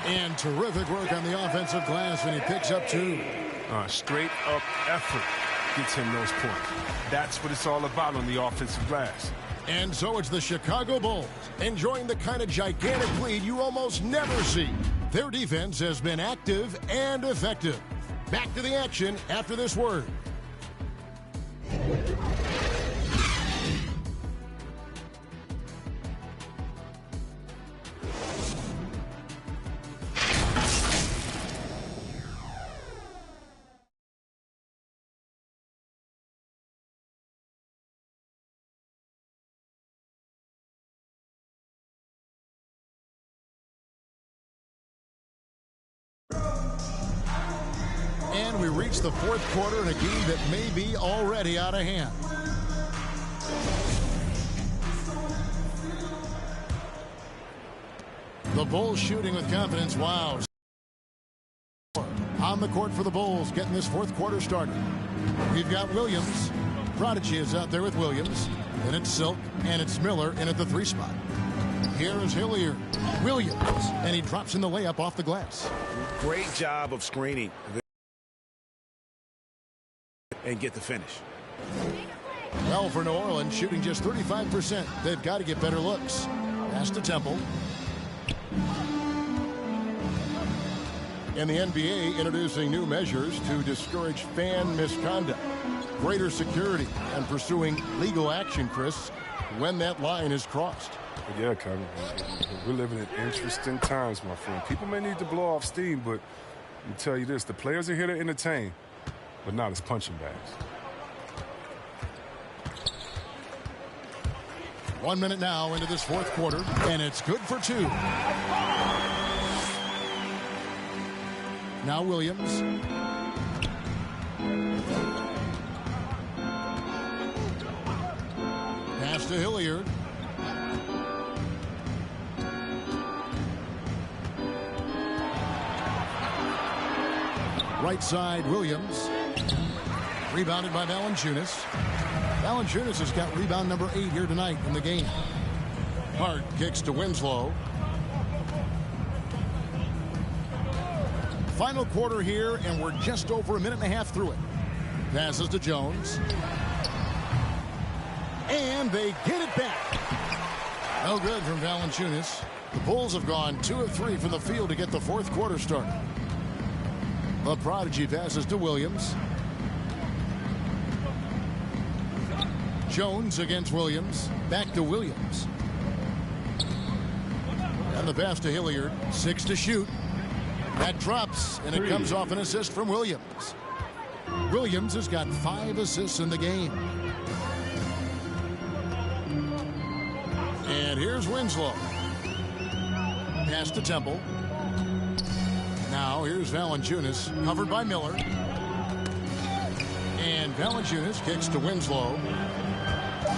And terrific work on the offensive glass, and he picks up 2. Straight up effort gets him those points. That's what it's all about on the offensive glass. And so it's the Chicago Bulls enjoying the kind of gigantic lead you almost never see. Their defense has been active and effective. Back to the action after this word. And we reach the fourth quarter in a game that may be already out of hand. The Bulls shooting with confidence. Wow. On the court for the Bulls, getting this fourth quarter started. We've got Williams. Prodigy is out there with Williams. Then it's Silk, and it's Miller in at the 3 spot. Here is Hilliard. Williams, and he drops in the layup off the glass. Great job of screening and get the finish. Well, for New Orleans, shooting just 35%. They've got to get better looks. Pass to Temple. In the NBA, introducing new measures to discourage fan misconduct. Greater security and pursuing legal action, Chris, when that line is crossed. Yeah, Kevin. We're living in interesting times, my friend. People may need to blow off steam, but let me tell you this. The players are here to entertain, but not as punching bags. 1 minute now into this fourth quarter, and it's good for 2. Now Williams. Pass to Hilliard. Right side, Williams. Rebounded by Valanciunas. Valanciunas has got rebound number 8 here tonight in the game. Hart kicks to Winslow. Final quarter here, and we're just over a minute and a half through it. Passes to Jones. And they get it back. No good from Valanciunas. The Bulls have gone 2 of 3 from the field to get the fourth quarter started. The Prodigy passes to Williams. Jones against Williams. Back to Williams. And the pass to Hilliard. 6 to shoot. That drops, and it comes off an assist from Williams. Williams has got 5 assists in the game. And here's Winslow. Pass to Temple. Now here's Valanciunas, covered by Miller. And Valanciunas kicks to Winslow.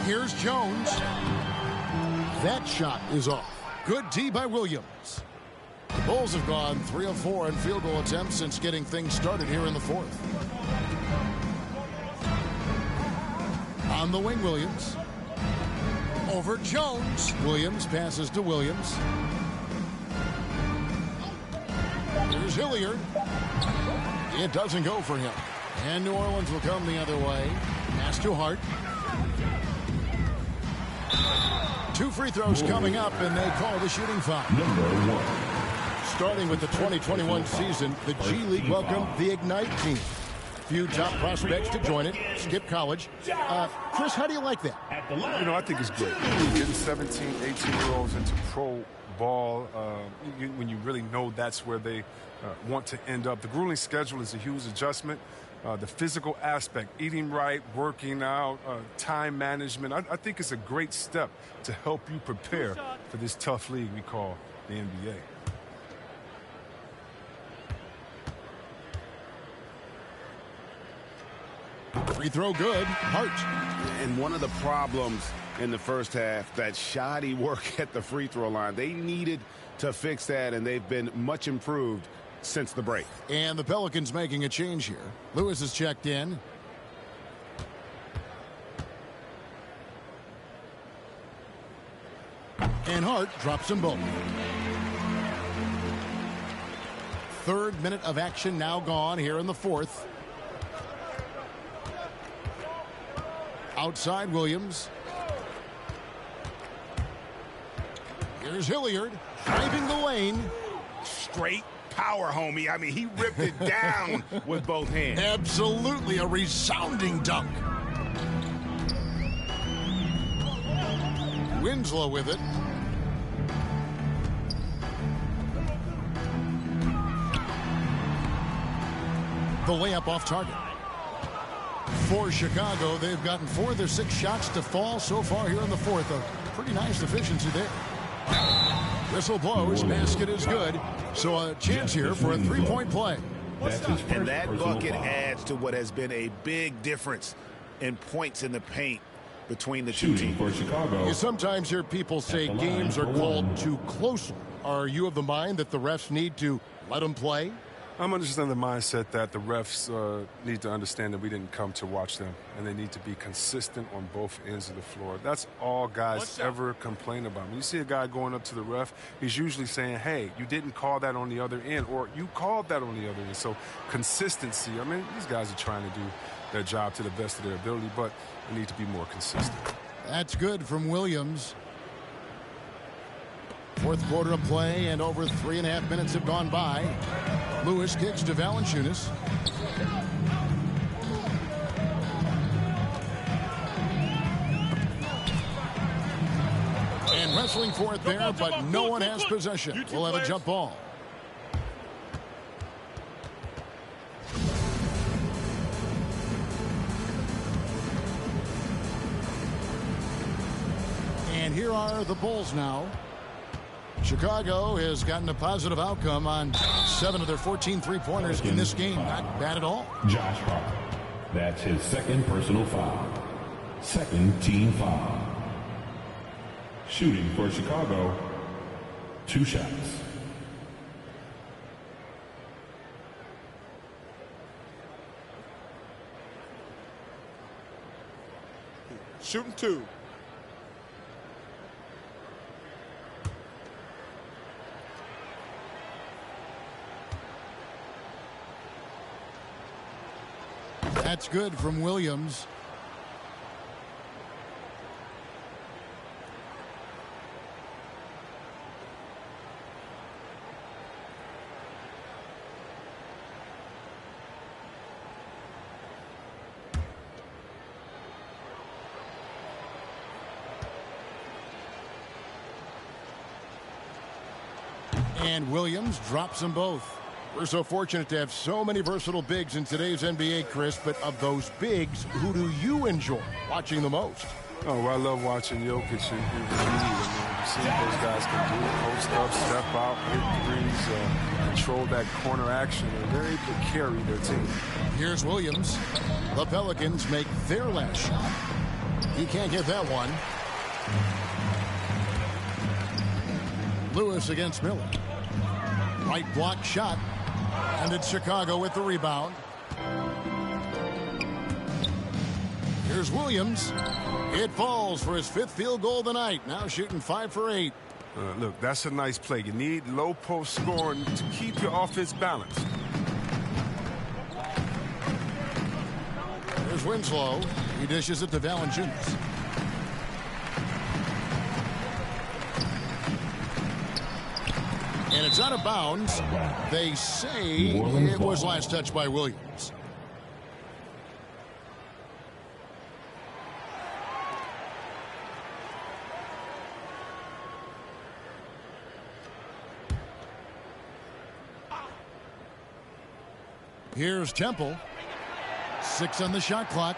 Here's Jones. That shot is off. Good D by Williams. The Bulls have gone 3 of 4 in field goal attempts since getting things started here in the fourth. On the wing, Williams. Over Jones. Williams passes to Williams. Here's Hilliard. It doesn't go for him. And New Orleans will come the other way. Pass to Hart. 2 free throws coming up, and they call the shooting foul. Number 1. Starting with the 2021 season, the G League welcomed the Ignite team. Few top prospects to join it. Skip college. Chris, how do you like that? You know, I think it's great. Getting 17, 18-year-olds into pro ball when you really know that's where they want to end up. The grueling schedule is a huge adjustment. The physical aspect, eating right, working out, time management. I think it's a great step to help you prepare for this tough league we call the NBA. Free throw good. Hart. And one of the problems in the first half, that shoddy work at the free throw line. They needed to fix that, and they've been much improved since the break. And the Pelicans making a change here. Lewis is checked in. And Hart drops them both. 3rd minute of action now gone here in the fourth. Outside Williams. Here's Hilliard driving the lane. Straight power, homie. I mean, he ripped it down with both hands. Absolutely a resounding dunk. Winslow with it. The layup off target. For Chicago, they've gotten 4 of their 6 shots to fall so far here in the fourth. A pretty nice efficiency there. Whistle blows, basket is good. So a chance here for a 3-point play. And that bucket adds to what has been a big difference in points in the paint between the two teams. For Chicago. You sometimes hear people say games are called too closely. Are you of the mind that the refs need to let them play? I'm understanding the mindset that the refs need to understand that we didn't come to watch them, and they need to be consistent on both ends of the floor. That's all guys ever complain about. When you see a guy going up to the ref, he's usually saying, hey, you didn't call that on the other end, or you called that on the other end. So consistency, I mean, these guys are trying to do their job to the best of their ability, but they need to be more consistent. That's good from Williams. Fourth quarter of play, and over 3.5 minutes have gone by. Lewis kicks to Valanciunas. And wrestling for it there, but no one has possession. We'll have a jump ball. And here are the Bulls now. Chicago has gotten a positive outcome on 7 of their 14 three-pointers in this game. Not bad at all. Josh Hart. That's his second personal foul. Second team foul. Shooting for Chicago, 2 shots. Shooting 2. That's good from Williams. And Williams drops them both. We're so fortunate to have so many versatile bigs in today's NBA, Chris, but of those bigs, who do you enjoy watching the most? Oh, well, I love watching Jokic and Embiid. You see what those guys can do, post up, step out, hit threes, control that corner action. They're able to carry their team. Here's Williams. The Pelicans make their last shot. He can't get that one. Lewis against Miller. Right block shot. And it's Chicago with the rebound. Here's Williams. It falls for his 5th field goal of the night. Now shooting 5 for 8. Look, that's a nice play. You need low post scoring to keep your offense balanced. There's Winslow. He dishes it to Valanciunas. And it's out of bounds. They say it was last touched by Williams. Here's Temple. 6 on the shot clock.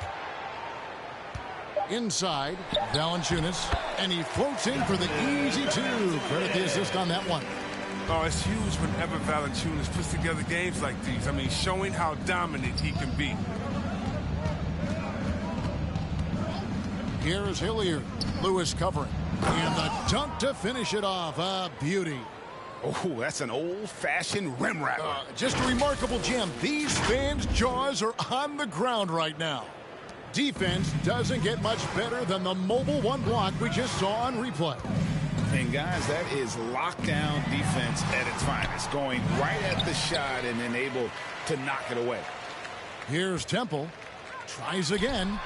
Inside, Valanciunas. And he floats in for the easy 2. Credit the assist on that one. Oh, it's huge whenever Valanciunas puts together games like these. I mean, showing how dominant he can be. Here is Hilliard. Lewis covering. And the dunk to finish it off. A beauty. Oh, that's an old-fashioned rim wrapper. Just a remarkable gem. These fans' jaws are on the ground right now. Defense doesn't get much better than the mobile one block we just saw on replay. And guys, that is lockdown defense at its finest, going right at the shot and then able to knock it away. Here's Temple. Tries again.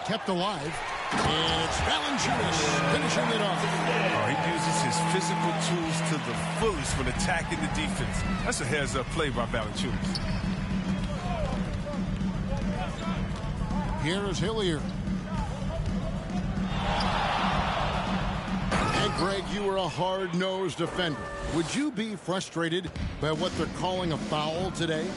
Kept alive. And it's Valanciunas finishing it off. Oh, he uses his physical tools to the fullest when attacking the defense. That's a heads-up play by Valanciunas. Here is Hilliard. And Greg, you were a hard-nosed defender. Would you be frustrated by what they're calling a foul today?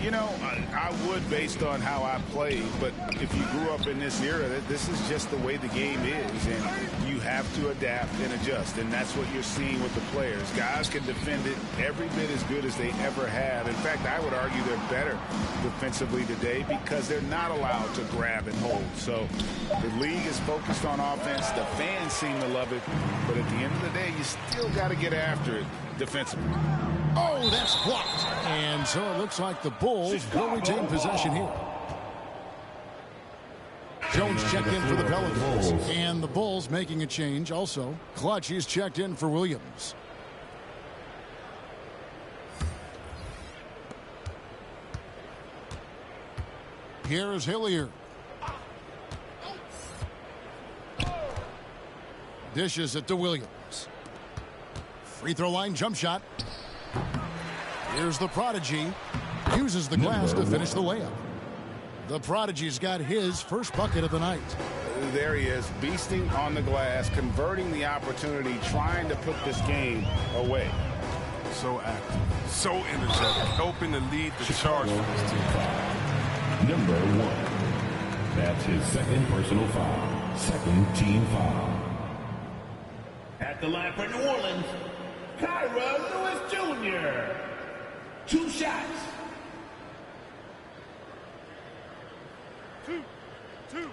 You know, I would based on how I played, but if you grew up in this era, this is just the way the game is, and you have to adapt and adjust, and that's what you're seeing with the players. Guys can defend it every bit as good as they ever have. In fact, I would argue they're better defensively today because they're not allowed to grab and hold. So the league is focused on offense. The fans seem to love it, but at the end of the day, you still got to get after it defensively. Oh, that's blocked. And so it looks like the Bulls will retain possession here. Jones checked in for the Pelicans. And the Bulls making a change also. Clutch, he's checked in for Williams. Here's Hilliard. Dishes it to Williams. Free throw line jump shot. Here's the Prodigy. Uses the glass to finish the layup. The Prodigy's got his first bucket of the night. There he is, beasting on the glass, converting the opportunity, trying to put this game away. So active, so energetic, helping to lead the charge for this team. Number 1. That's his second personal foul. Second team foul. At the line for New Orleans, Kira Lewis Jr. 2 shots. 2.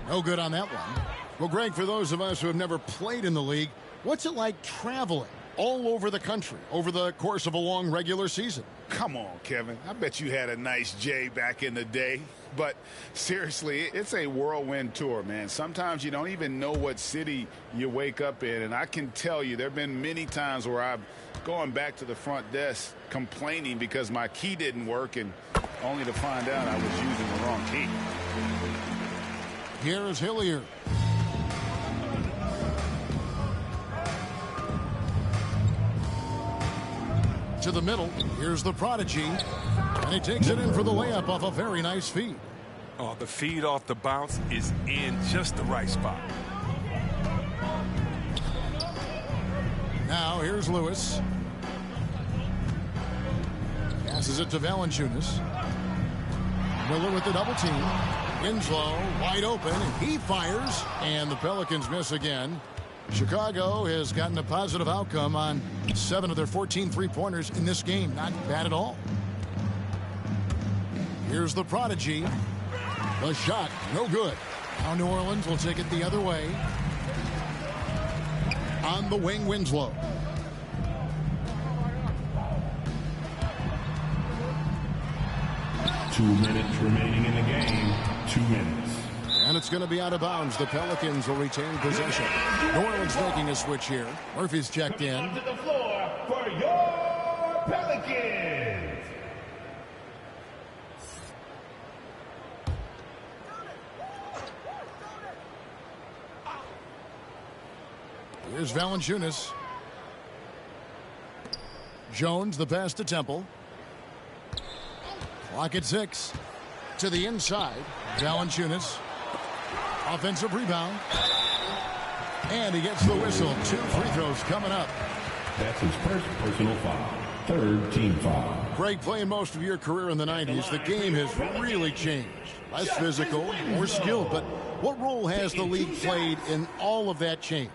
No good on that one. Well, Greg, for those of us who have never played in the league, what's it like traveling all over the country over the course of a long regular season? Come on, Kevin. I bet you had a nice J back in the day. But seriously, it's a whirlwind tour, man. Sometimes you don't even know what city you wake up in. And I can tell you there have been many times where I've gone back to the front desk complaining because my key didn't work, and only to find out I was using the wrong key. Here's Hilliard. To the middle. Here's the Prodigy. And he takes it in for the layup off a very nice feed. Oh, the feed off the bounce is in just the right spot. Now here's Lewis. Passes it to Valanciunas. Miller with the double team. Winslow wide open, and he fires, and the Pelicans miss again. Chicago has gotten a positive outcome on 7 of their 14 three-pointers in this game. Not bad at all. Here's the Prodigy. The shot, no good. Now New Orleans will take it the other way. On the wing, Winslow. Two minutes remaining in the game. 2 minutes. And it's going to be out of bounds. The Pelicans will retain possession. New Orleans making a switch here. Murphy's checked in. To the floor for your Pelicans. Here's Valanciunas. Jones, the pass to Temple. Clock at 6. To the inside. Valanciunas. Offensive rebound. And he gets the whistle. 2 free throws coming up. That's his first personal foul. Third team foul. Greg, playing most of your career in the 90s, the game has really changed. Less physical, more skilled. But what role has the league played in all of that change?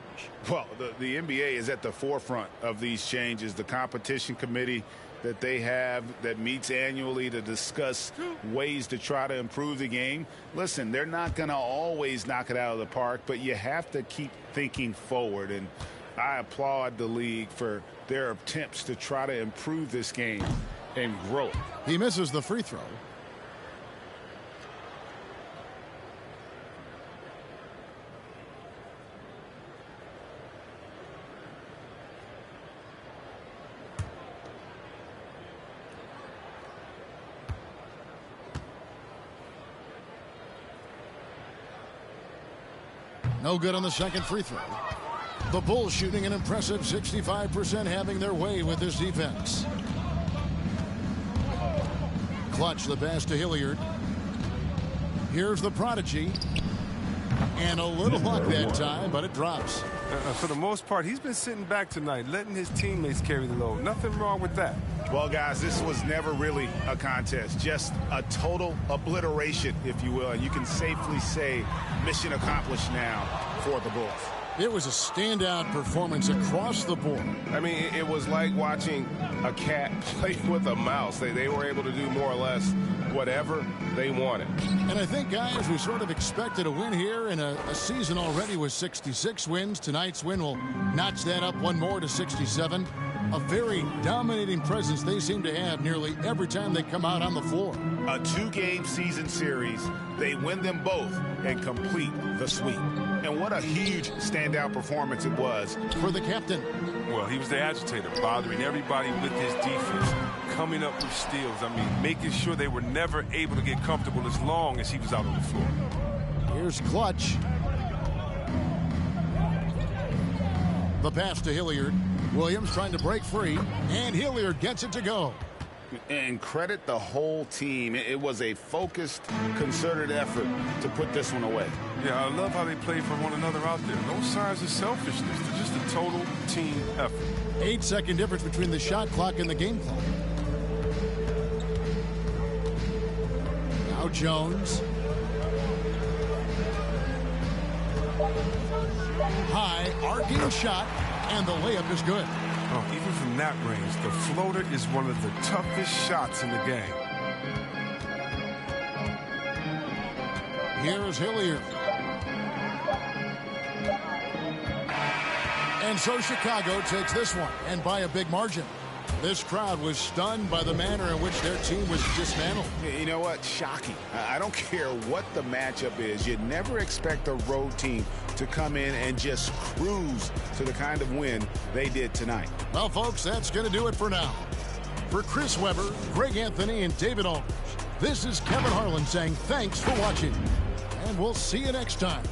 Well, the NBA is at the forefront of these changes. The competition committee that they have that meets annually to discuss ways to try to improve the game. Listen, they're not going to always knock it out of the park, but you have to keep thinking forward. And I applaud the league for their attempts to try to improve this game and grow it. He misses the free throw. No good on the second free throw. The Bulls shooting an impressive 65%, having their way with this defense. Clutch the pass to Hilliard. Here's the Prodigy. And a little luck that time, but it drops. For the most part, he's been sitting back tonight, letting his teammates carry the load. Nothing wrong with that. Well, guys, this was never really a contest, just a total obliteration, if you will. And you can safely say mission accomplished now for the Bulls. It was a standout performance across the board. I mean, it was like watching a cat play with a mouse. They were able to do more or less whatever they wanted. And I think, guys, we sort of expected a win here in a season already with 66 wins. Tonight's win will notch that up one more to 67. A very dominating presence they seem to have nearly every time they come out on the floor. A 2-game season series. They win them both and complete the sweep. And what a huge standout performance it was for the captain. Well, he was the agitator, bothering everybody with his defense, coming up with steals. I mean, making sure they were never able to get comfortable as long as he was out on the floor. Here's Clutch. The pass to Hilliard. Williams trying to break free, and Hilliard gets it to go. And credit the whole team. It was a focused, concerted effort to put this one away. Yeah, I love how they play for one another out there. No signs of selfishness. They're just a total team effort. 8-second difference between the shot clock and the game clock. Now Jones. High, arcing shot, and the layup is good. Oh, even from that range, the floater is one of the toughest shots in the game. Here is Hilliard. And so Chicago takes this one, and by a big margin. This crowd was stunned by the manner in which their team was dismantled. You know what? Shocking. I don't care what the matchup is. You'd never expect a road team to come in and just cruise to the kind of win they did tonight. Well, folks, that's going to do it for now. For Chris Webber, Greg Anthony, and David Aldridge, this is Kevin Harlan saying thanks for watching. And we'll see you next time.